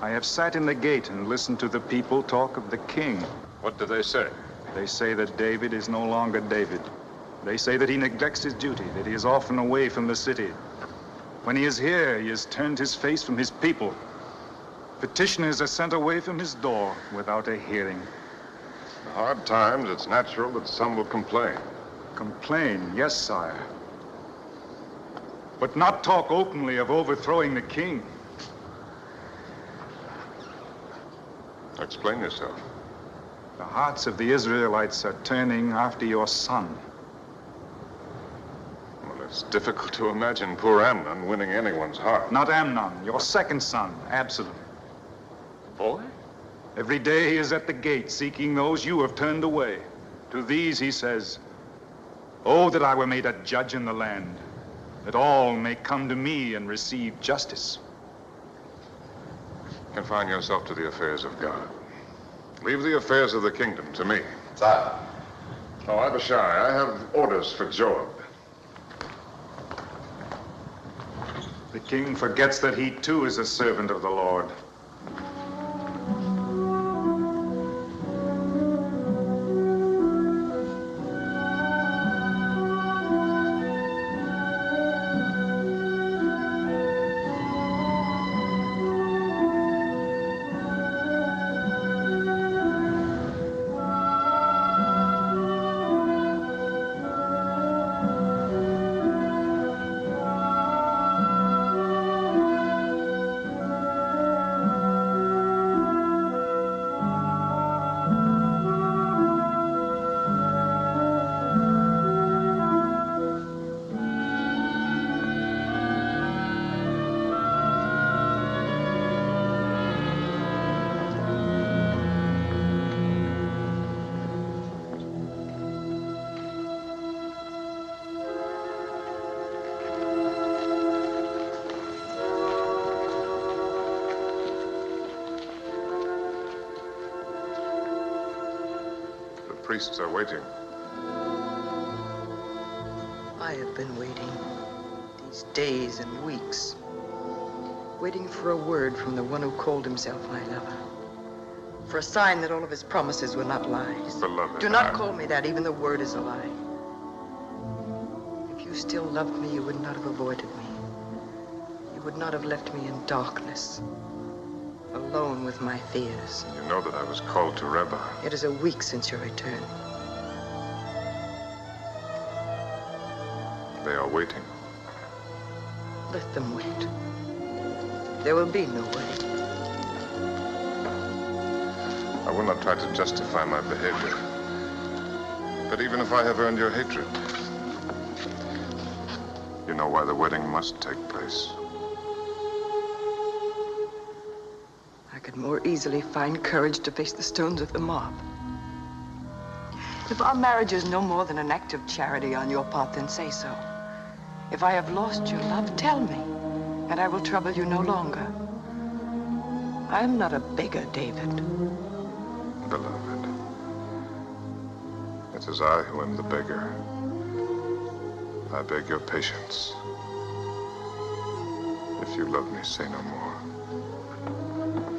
I have sat in the gate and listened to the people talk of the king. What do they say? They say that David is no longer David. They say that he neglects his duty, that he is often away from the city. When he is here, he has turned his face from his people. Petitioners are sent away from his door without a hearing. In hard times, it's natural that some will complain. Complain, yes, sire. But not talk openly of overthrowing the king. Explain yourself. The hearts of the Israelites are turning after your son. It's difficult to imagine poor Amnon winning anyone's heart. Not Amnon, your second son, Absalom. Boy? Every day he is at the gate seeking those you have turned away. To these he says, "Oh, that I were made a judge in the land. that all may come to me and receive justice. Confine yourself to the affairs of God. Leave the affairs of the kingdom to me. Sire. Oh, Abishai, I have orders for Joab. The king forgets that he too is a servant of the Lord. The priests are waiting. I have been waiting these days and weeks, waiting for a word from the one who called himself my lover, for a sign that all of his promises were not lies. Beloved, Do not call me that. Even the word is a lie. If you still loved me, you would not have avoided me. You would not have left me in darkness, alone with my fears. You know that I was called to Rebbe. It is a week since your return. They are waiting. Let them wait. There will be no wait. I will not try to justify my behavior. But even if I have earned your hatred, you know why the wedding must take place. I could more easily find courage to face the stones of the mob. If our marriage is no more than an act of charity on your part, then say so. If I have lost your love, tell me, and I will trouble you no longer. I am not a beggar, David. Beloved, it is I who am the beggar. I beg your patience. If you love me, say no more.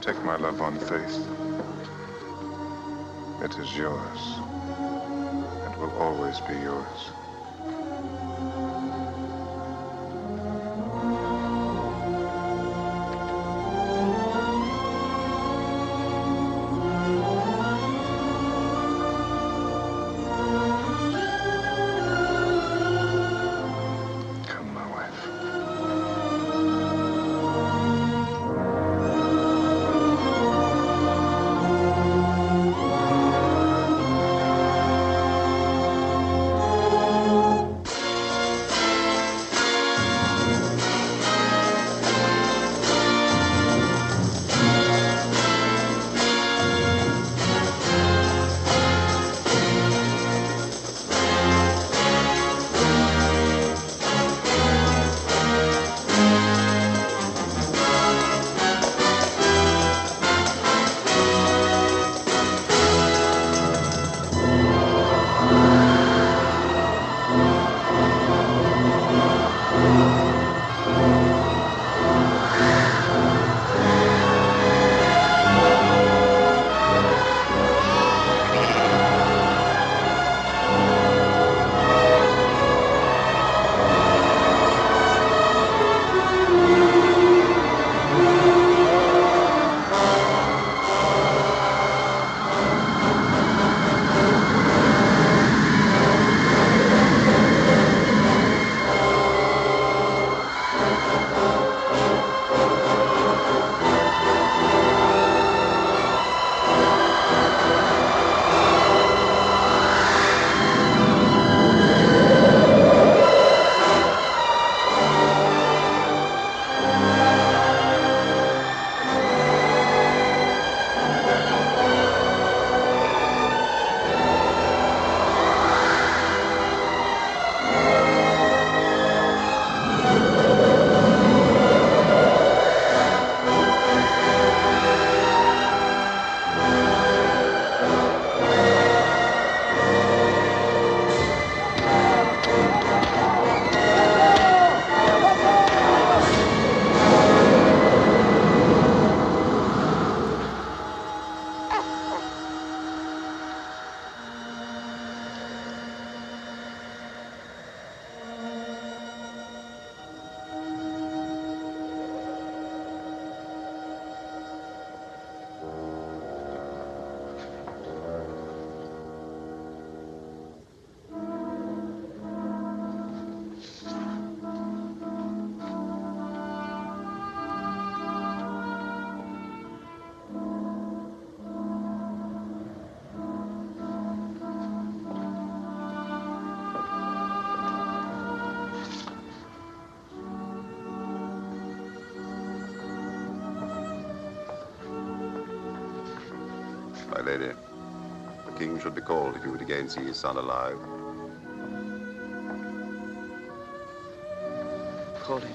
Take my love on faith. It is yours, and will always be yours. lady. The king should be called if he would again see his son alive. Call him.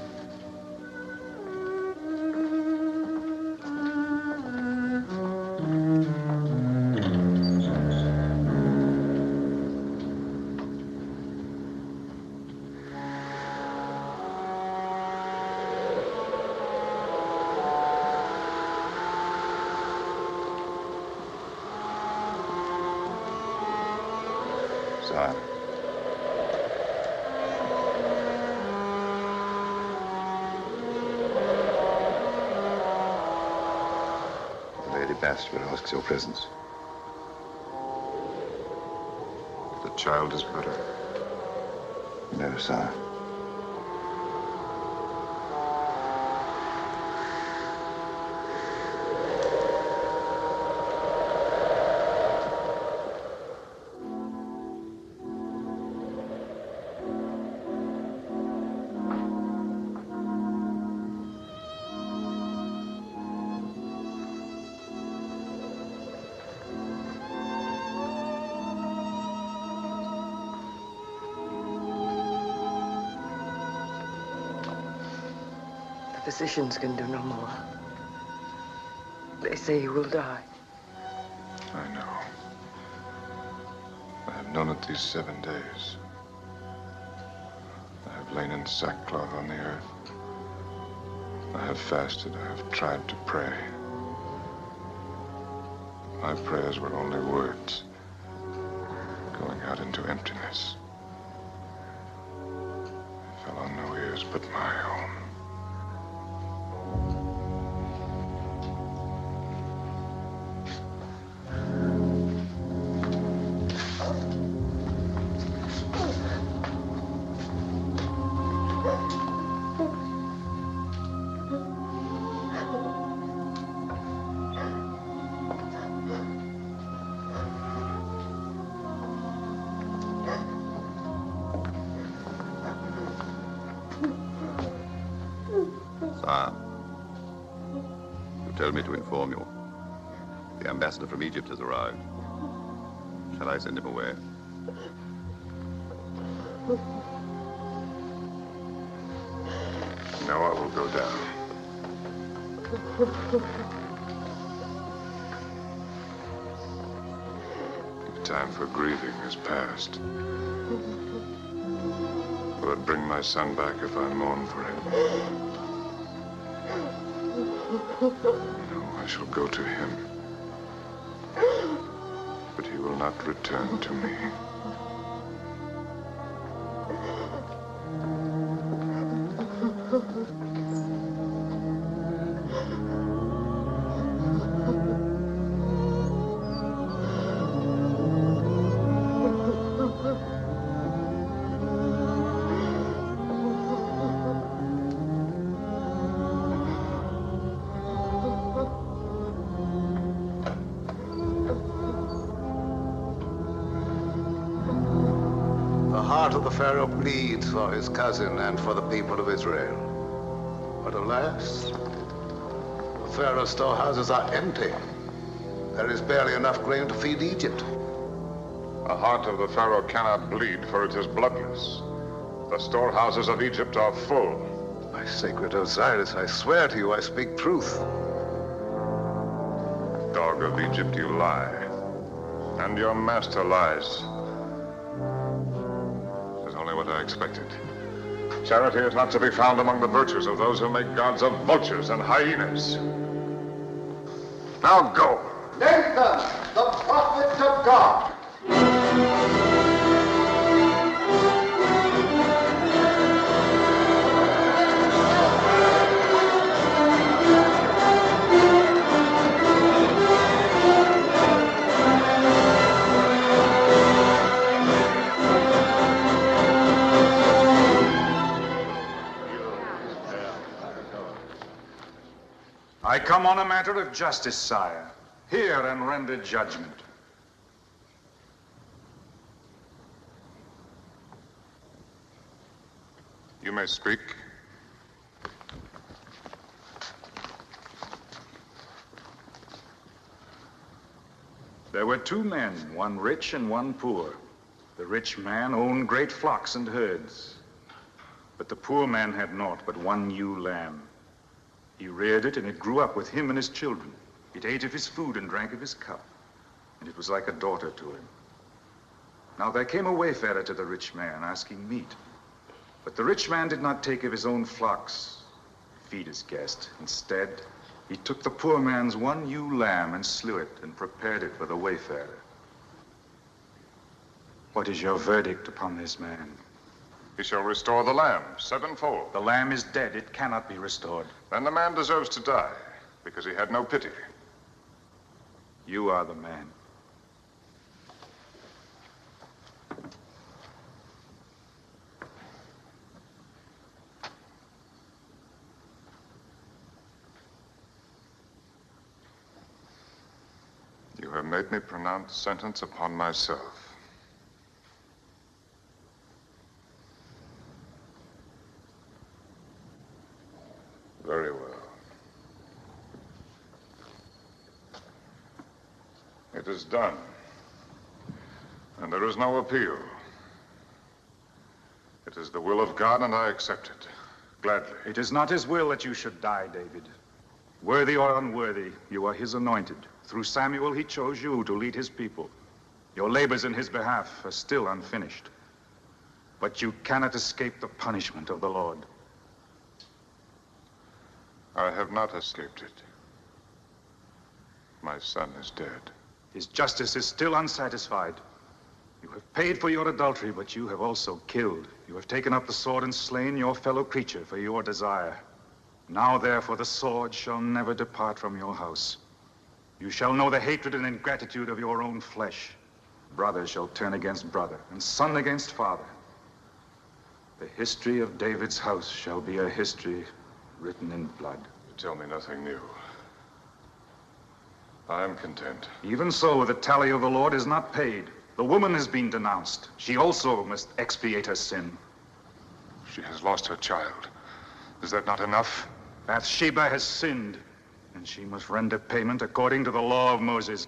Sire. Lady Bathsheba asks your presence. The child is better. No, sire. The physicians can do no more. They say he will die. I know. I have known it these 7 days. I have lain in sackcloth on the earth. I have fasted. I have tried to pray. My prayers were only words going out into emptiness. They fell on no ears but my own. Sire, you tell me to inform you. The ambassador from Egypt has arrived. Shall I send him away? Now I will go down. The time for grieving is past. Will it bring my son back if I mourn for him? No, I shall go to him. But he will not return to me. The heart of the Pharaoh bleeds for his cousin and for the people of Israel. But alas, the Pharaoh's storehouses are empty. There is barely enough grain to feed Egypt. The heart of the Pharaoh cannot bleed, for it is bloodless. The storehouses of Egypt are full. My sacred Osiris, I swear to you I speak truth. Dog of Egypt, you lie. And your master lies. This is only what I expected. Charity is not to be found among the virtues of those who make gods of vultures and hyenas. Now go. Nathan, the prophet of God. I come on a matter of justice, sire. Hear and render judgment. You may speak. There were two men, one rich and one poor. The rich man owned great flocks and herds. But the poor man had naught but one ewe lamb. He reared it, and it grew up with him and his children. It ate of his food and drank of his cup, and it was like a daughter to him. Now there came a wayfarer to the rich man, asking meat. But the rich man did not take of his own flocks, feed his guest. Instead, he took the poor man's one ewe lamb and slew it and prepared it for the wayfarer. What is your verdict upon this man? He shall restore the lamb sevenfold. The lamb is dead. It cannot be restored. Then the man deserves to die, because he had no pity. You are the man. You have made me pronounce sentence upon myself. Very well. It is done. And there is no appeal. It is the will of God, and I accept it. Gladly. It is not his will that you should die, David. Worthy or unworthy, you are his anointed. Through Samuel, he chose you to lead his people. Your labors in his behalf are still unfinished. But you cannot escape the punishment of the Lord. I have not escaped it. My son is dead. His justice is still unsatisfied. You have paid for your adultery, but you have also killed. You have taken up the sword and slain your fellow creature for your desire. Now, therefore, the sword shall never depart from your house. You shall know the hatred and ingratitude of your own flesh. Brother shall turn against brother, and son against father. The history of David's house shall be a history written in blood. You tell me nothing new. I am content. Even so, the tally of the Lord is not paid. The woman has been denounced. She also must expiate her sin. She has lost her child. Is that not enough? Bathsheba has sinned, and she must render payment according to the law of Moses.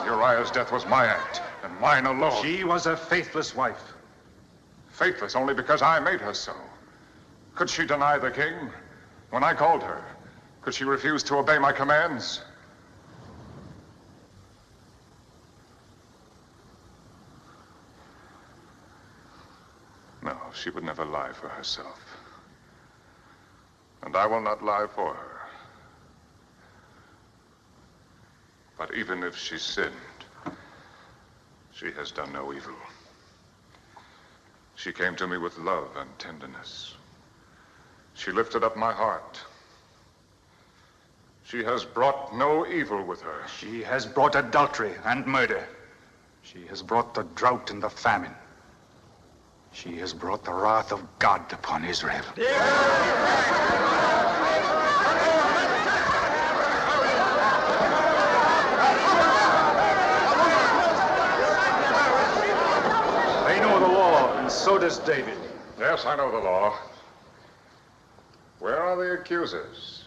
Uriah's death was my act, and mine alone. She was a faithless wife. Faithless only because I made her so. Could she deny the king when I called her? Could she refuse to obey my commands? No, she would never lie for herself. And I will not lie for her. But even if she sinned, she has done no evil. She came to me with love and tenderness. She lifted up my heart. She has brought no evil with her. She has brought adultery and murder. She has brought the drought and the famine. She has brought the wrath of God upon Israel. They know the law, and so does David. Yes, I know the law. Where are the accusers?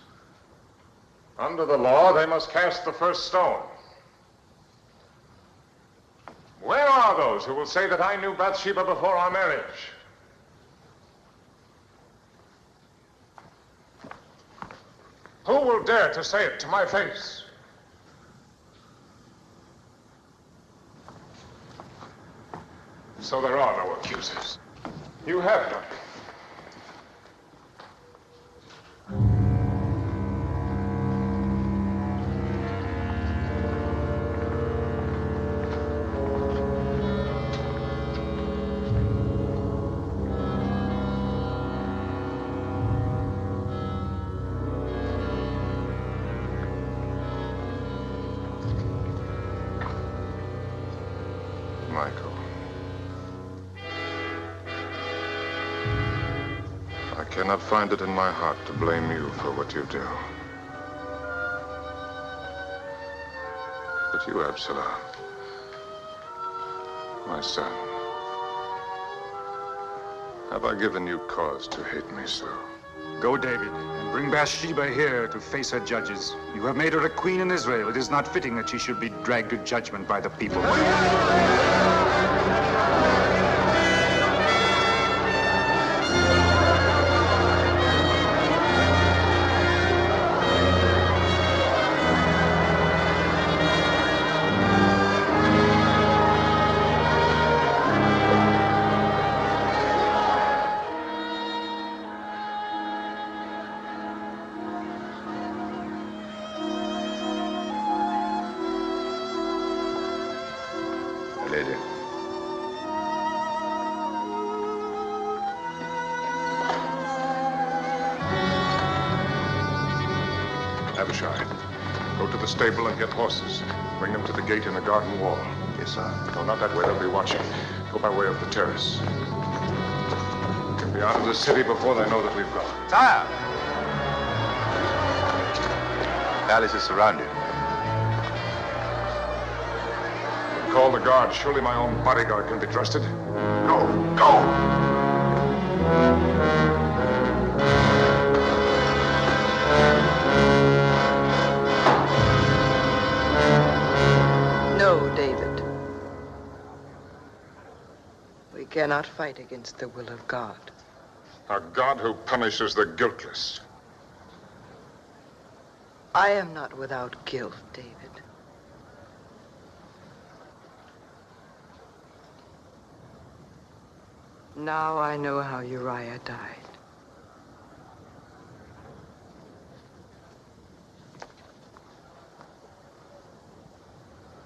Under the law, they must cast the first stone. Where are those who will say that I knew Bathsheba before our marriage? Who will dare to say it to my face? So there are no accusers. You have none. Michael. I cannot find it in my heart to blame you for what you do. But you, Absalom, my son, have I given you cause to hate me so? Go, David, and bring Bathsheba here to face her judges. You have made her a queen in Israel. It is not fitting that she should be dragged to judgment by the people. Lady. Abishai, go to the stable and get horses. Bring them to the gate in the garden wall. Yes, sir. No, not that way. They'll be watching. Go by way of the terrace. Get me out of the city before they know that we've gone. Sire! The palace is surrounded. Call the guard. Surely my own bodyguard can be trusted. Go! Go! No, David. We cannot fight against the will of God. A God who punishes the guiltless. I am not without guilt, David. Now I know how Uriah died.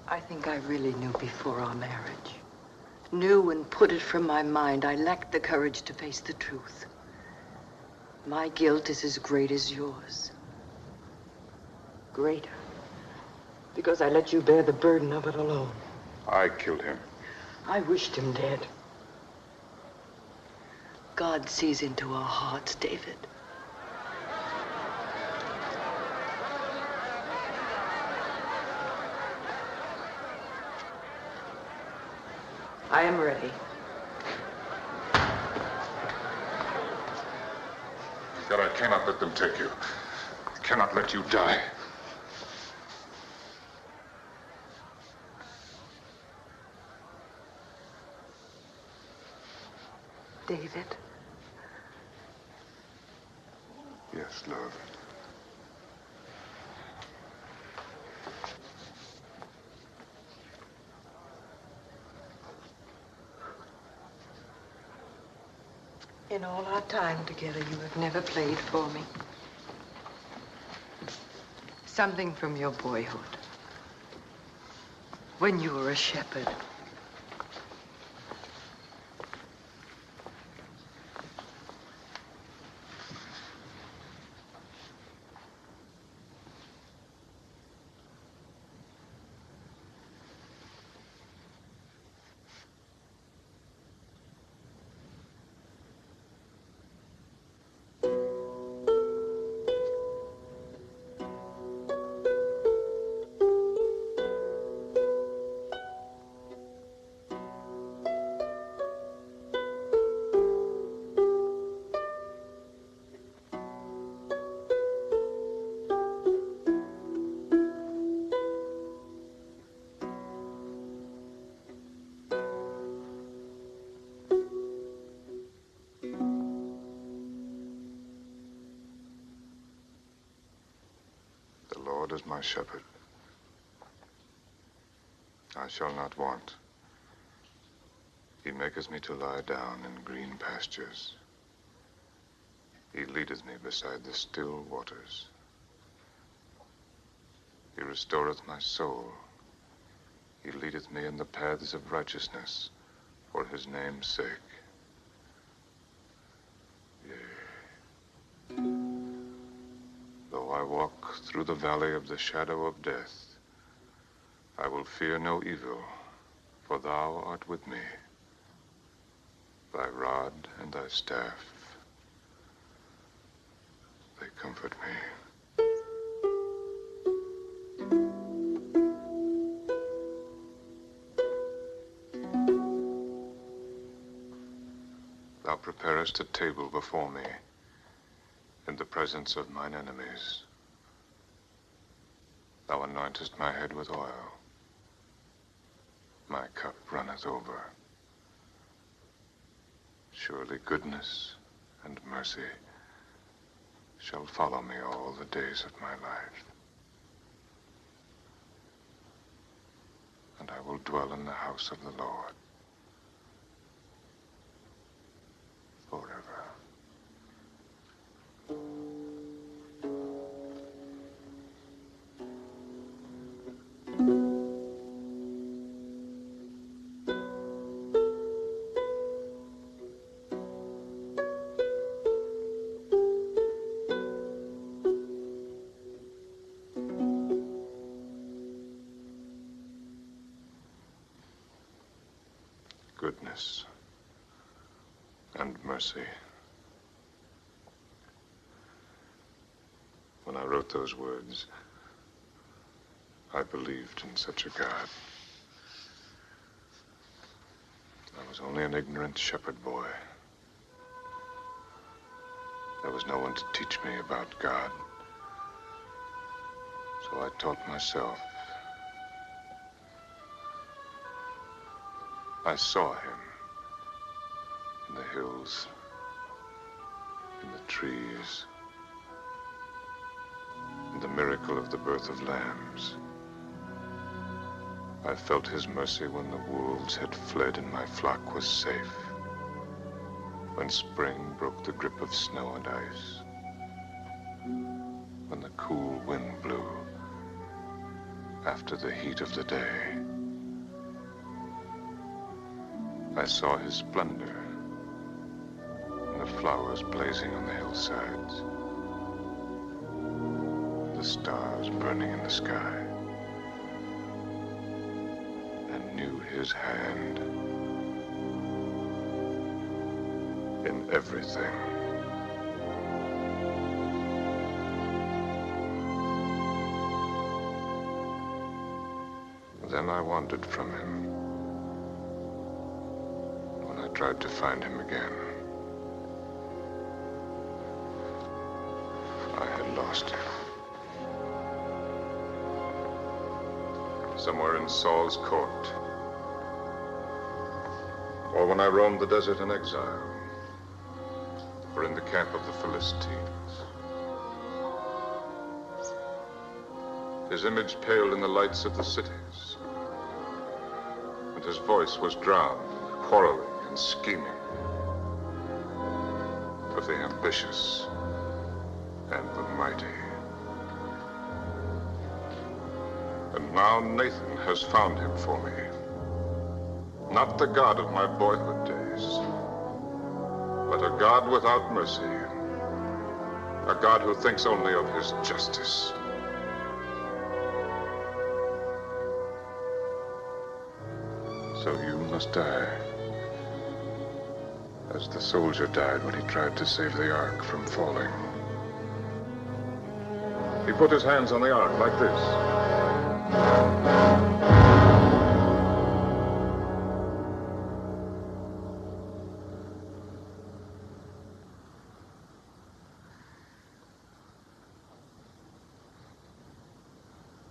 I think I really knew before our marriage. Knew and put it from my mind. I lacked the courage to face the truth. My guilt is as great as yours. Greater. Because I let you bear the burden of it alone. I killed him. I wished him dead. God sees into our hearts, David. I am ready. Yet I cannot let them take you. I cannot let you die. David. Yes, love. In all our time together, you have never played for me. Something from your boyhood. When you were a shepherd. The Lord is my shepherd. I shall not want. He maketh me to lie down in green pastures. He leadeth me beside the still waters. He restoreth my soul. He leadeth me in the paths of righteousness for his name's sake. Yea. Though I walk through the valley of the shadow of death, I will fear no evil, for thou art with me. Thy rod and thy staff, they comfort me. Thou preparest a table before me in the presence of mine enemies. Thou anointest my head with oil. My cup runneth over. Surely goodness and mercy shall follow me all the days of my life. And I will dwell in the house of the Lord forever. Goodness and mercy. When I wrote those words, I believed in such a God. I was only an ignorant shepherd boy. There was no one to teach me about God. So I taught myself. I saw him in the hills, in the trees, in the miracle of the birth of lambs. I felt his mercy when the wolves had fled and my flock was safe. When spring broke the grip of snow and ice. When the cool wind blew after the heat of the day. I saw his splendor in the flowers blazing on the hillsides, the stars burning in the sky, and knew his hand in everything. Then I wandered from him. When I tried to find him again, I had lost him. Somewhere in Saul's court, or when I roamed the desert in exile, or in the camp of the Philistines. His image paled in the lights of the cities, and his voice was drowned, quarreling and scheming for the ambitious and the mighty. And now Nathan has found him for me. Not the God of my boyhood days, but a God without mercy, a God who thinks only of his justice. So you must die, as the soldier died when he tried to save the ark from falling. He put his hands on the ark like this.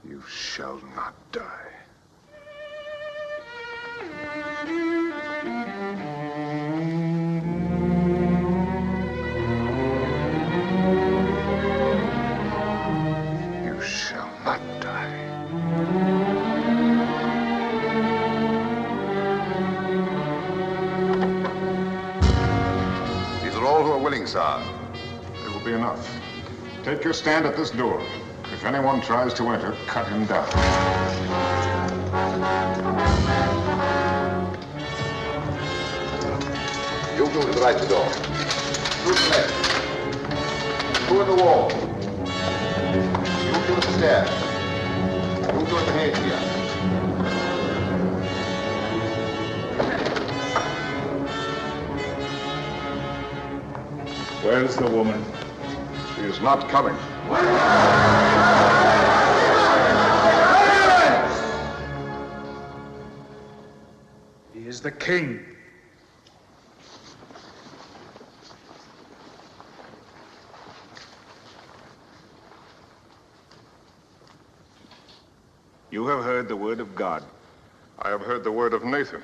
You shall not die. You shall not die. These are all who are willing, sir. It will be enough. Take your stand at this door. If anyone tries to enter, cut him down. You two to the right of the door. You to the left. Two at the wall. You two at the stairs. You two at the head here. Where's the woman? She is not coming. He is the king. You have heard the word of God. I have heard the word of Nathan.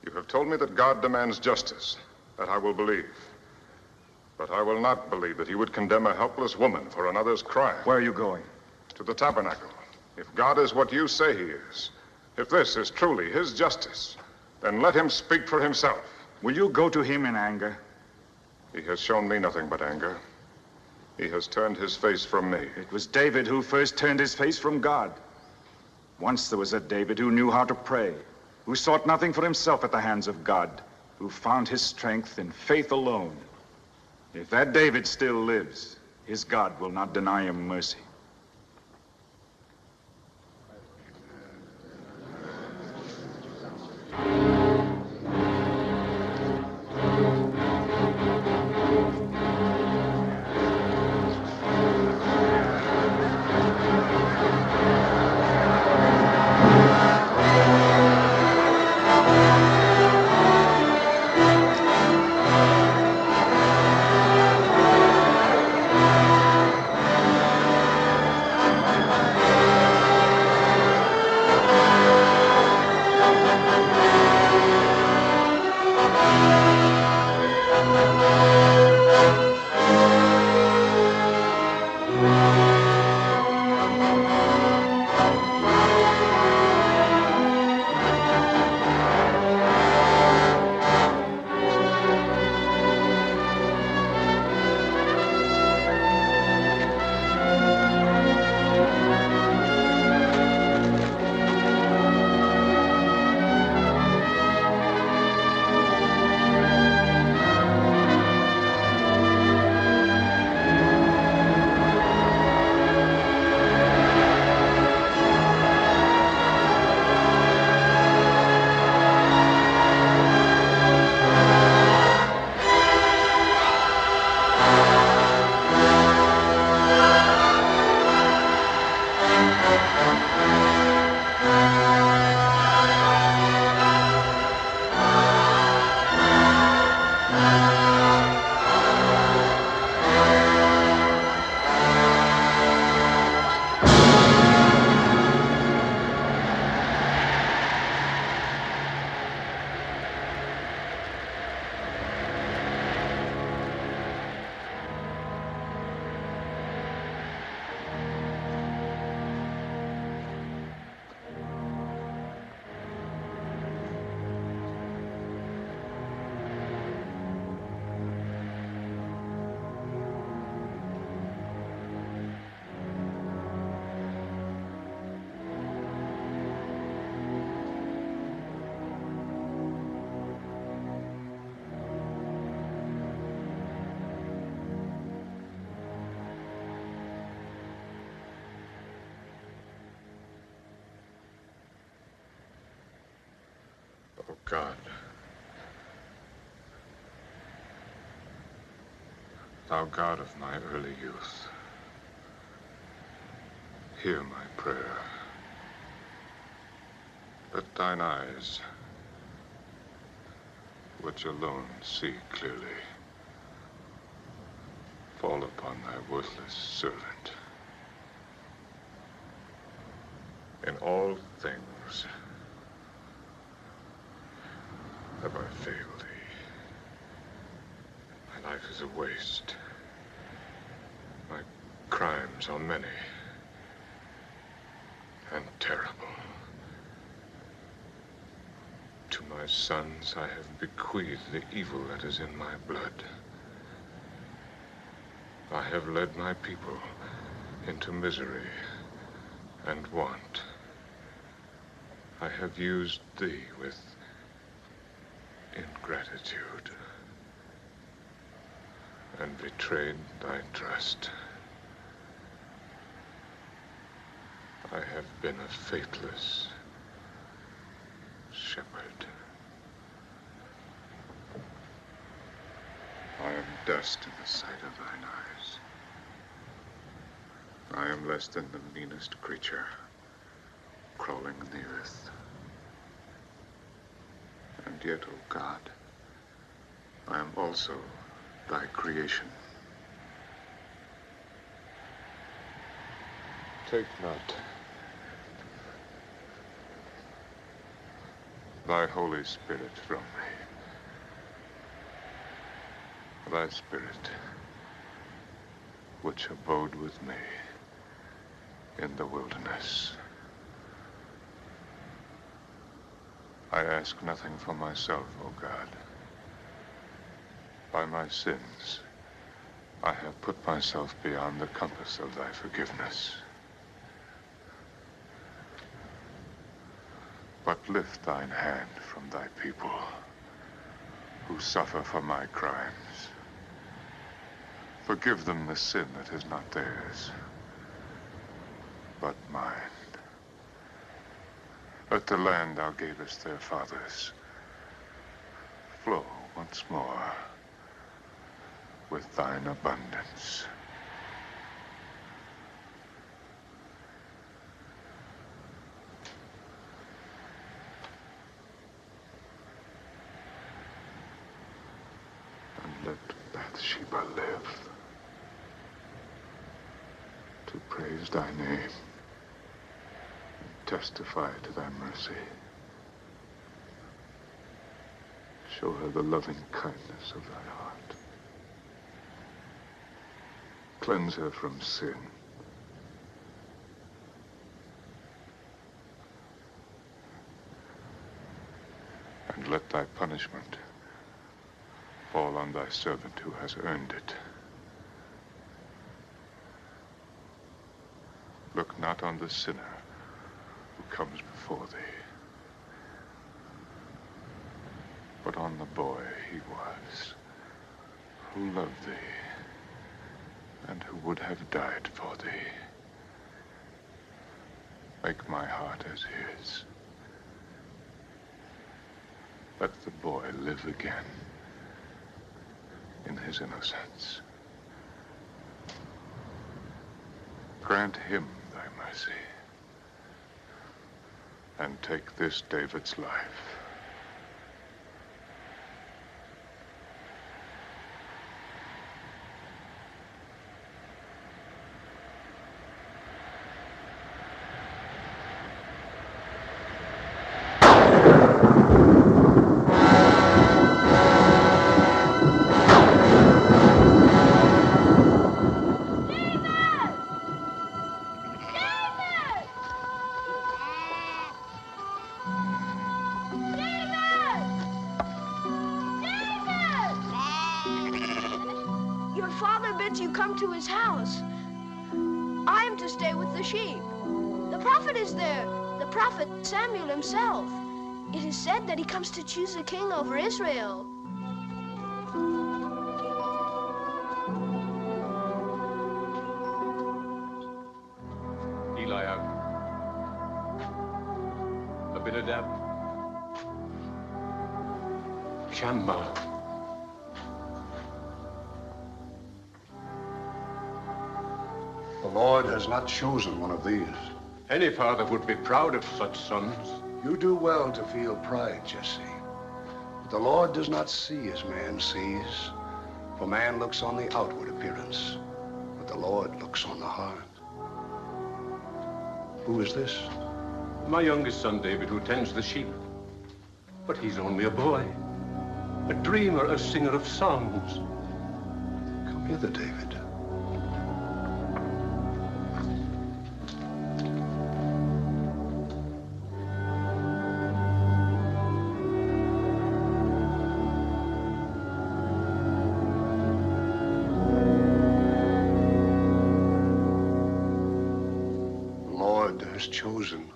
You have told me that God demands justice. That I will believe. But I will not believe that he would condemn a helpless woman for another's crime. Where are you going? To the tabernacle. If God is what you say he is, if this is truly his justice, then let him speak for himself. Will you go to him in anger? He has shown me nothing but anger. He has turned his face from me. It was David who first turned his face from God. Once there was a David who knew how to pray, who sought nothing for himself at the hands of God, who found his strength in faith alone. If that David still lives, his God will not deny him mercy. Oh, God. Thou God of my early youth, hear my prayer. Let thine eyes, which alone see clearly, fall upon thy worthless servant. In all things have I failed thee. My life is a waste. My crimes are many and terrible. To my sons I have bequeathed the evil that is in my blood. I have led my people into misery and want. I have used thee with ingratitude and betrayed thy trust. I have been a faithless shepherd. I am dust in the sight of thine eyes. I am less than the meanest creature crawling in the earth. And yet, O God, I am also thy creation. Take not thy Holy Spirit from me. Thy Spirit, which abode with me in the wilderness. I ask nothing for myself, O God. By my sins, I have put myself beyond the compass of thy forgiveness. But lift thine hand from thy people who suffer for my crimes. Forgive them the sin that is not theirs, but mine. Let the land thou gavest their fathers flow once more with thine abundance. And let Bathsheba live to praise thy name and testify to thy mercy. Show her the loving kindness of thy heart. Cleanse her from sin. And let thy punishment fall on thy servant who has earned it. Look not on the sinner who comes before thee, but on the boy he was, who loved thee, and who would have died for thee. Make my heart as his. Let the boy live again in his innocence. Grant him thy mercy, and take this David's life. To his house. I am to stay with the sheep. The prophet is there, the prophet Samuel himself. It is said that he comes to choose a king over Israel. Eliab, Abinadab, Shammah. The Lord has not chosen one of these. Any father would be proud of such sons. You do well to feel pride, Jesse. But the Lord does not see as man sees. For man looks on the outward appearance, but the Lord looks on the heart. Who is this? My youngest son, David, who tends the sheep. But he's only a boy, a dreamer, a singer of songs. Come hither, David. Chosen.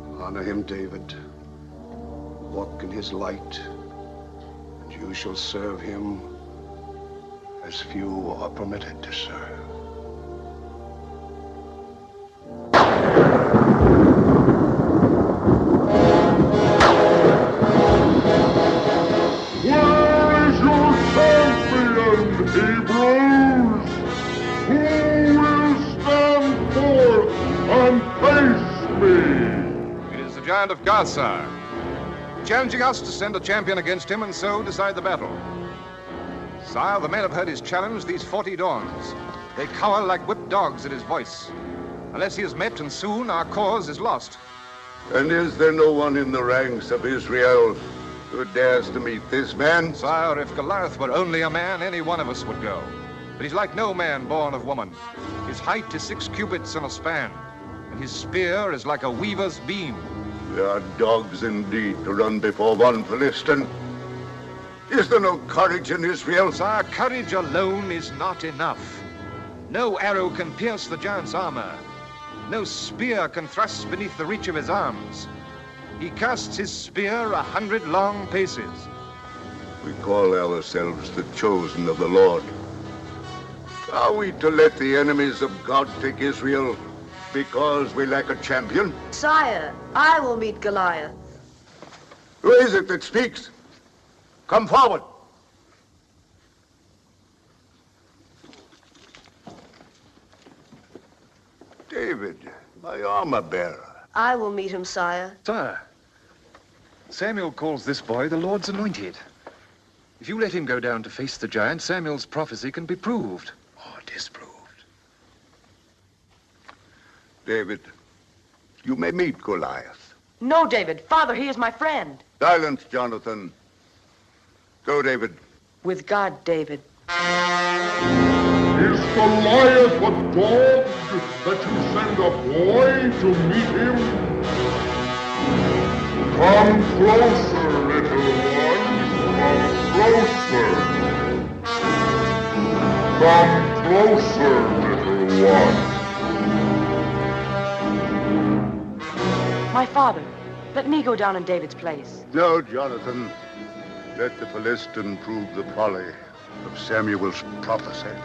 Honor him, David. Walk in his light, and you shall serve him as few are permitted to serve. Of Gaza, challenging us to send a champion against him and so decide the battle. Sire, the men have heard his challenge these 40 dawns. They cower like whipped dogs at his voice. Unless he is met, and soon, our cause is lost. And is there no one in the ranks of Israel who dares to meet this man? Sire, if Goliath were only a man, any one of us would go. But he's like no man born of woman. His height is 6 cubits and a span, and his spear is like a weaver's beam. We are dogs indeed to run before one Philistine. Is there no courage in Israel? Sire, courage alone is not enough. No arrow can pierce the giant's armor. No spear can thrust beneath the reach of his arms. He casts his spear 100 long paces. We call ourselves the chosen of the Lord. Are we to let the enemies of God take Israel because we lack a champion? Sire, I will meet Goliath. Who is it that speaks? Come forward. David, my armor bearer. I will meet him, sire. Sire, Samuel calls this boy the Lord's anointed. If you let him go down to face the giant, Samuel's prophecy can be proved. Or disproved. David, you may meet Goliath. No, David. Father, he is my friend. Silence, Jonathan. Go, David. With God, David. Is Goliath a dog that you send a boy to meet him? Come closer, little one. Come closer. Come closer, little one. My father, let me go down in David's place. No, Jonathan. Let the Philistine prove the folly of Samuel's prophecy.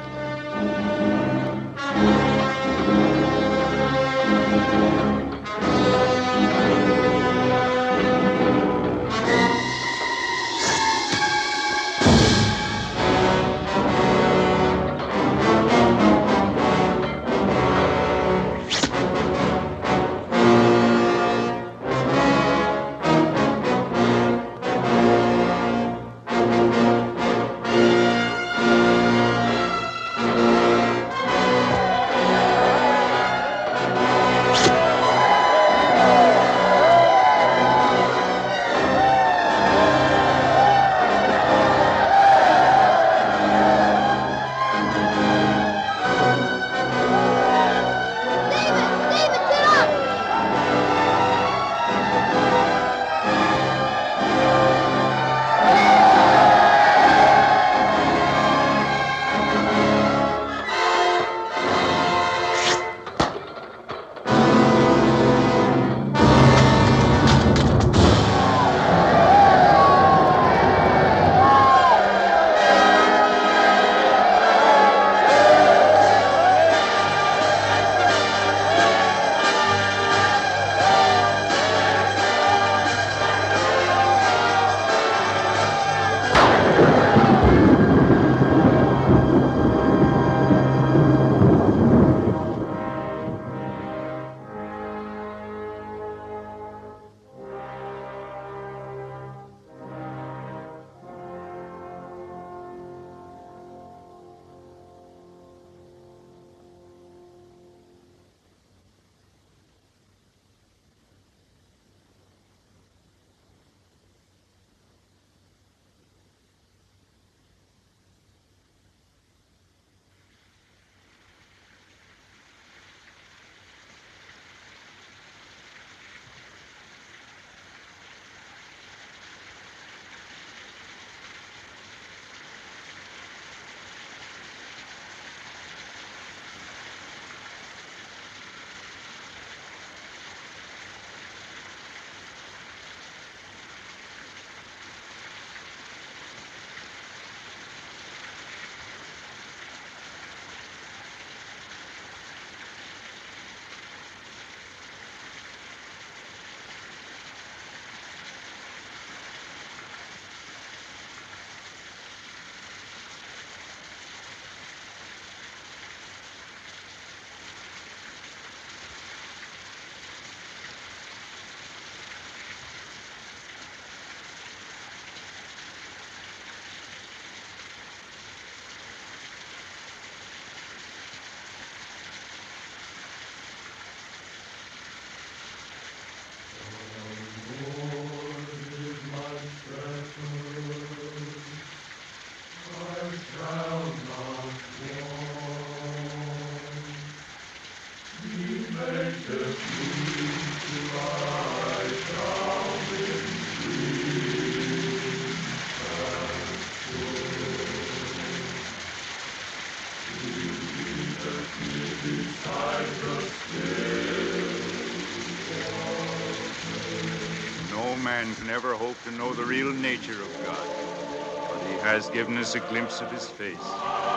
man can ever hope to know the real nature of God. But he has given us a glimpse of his face.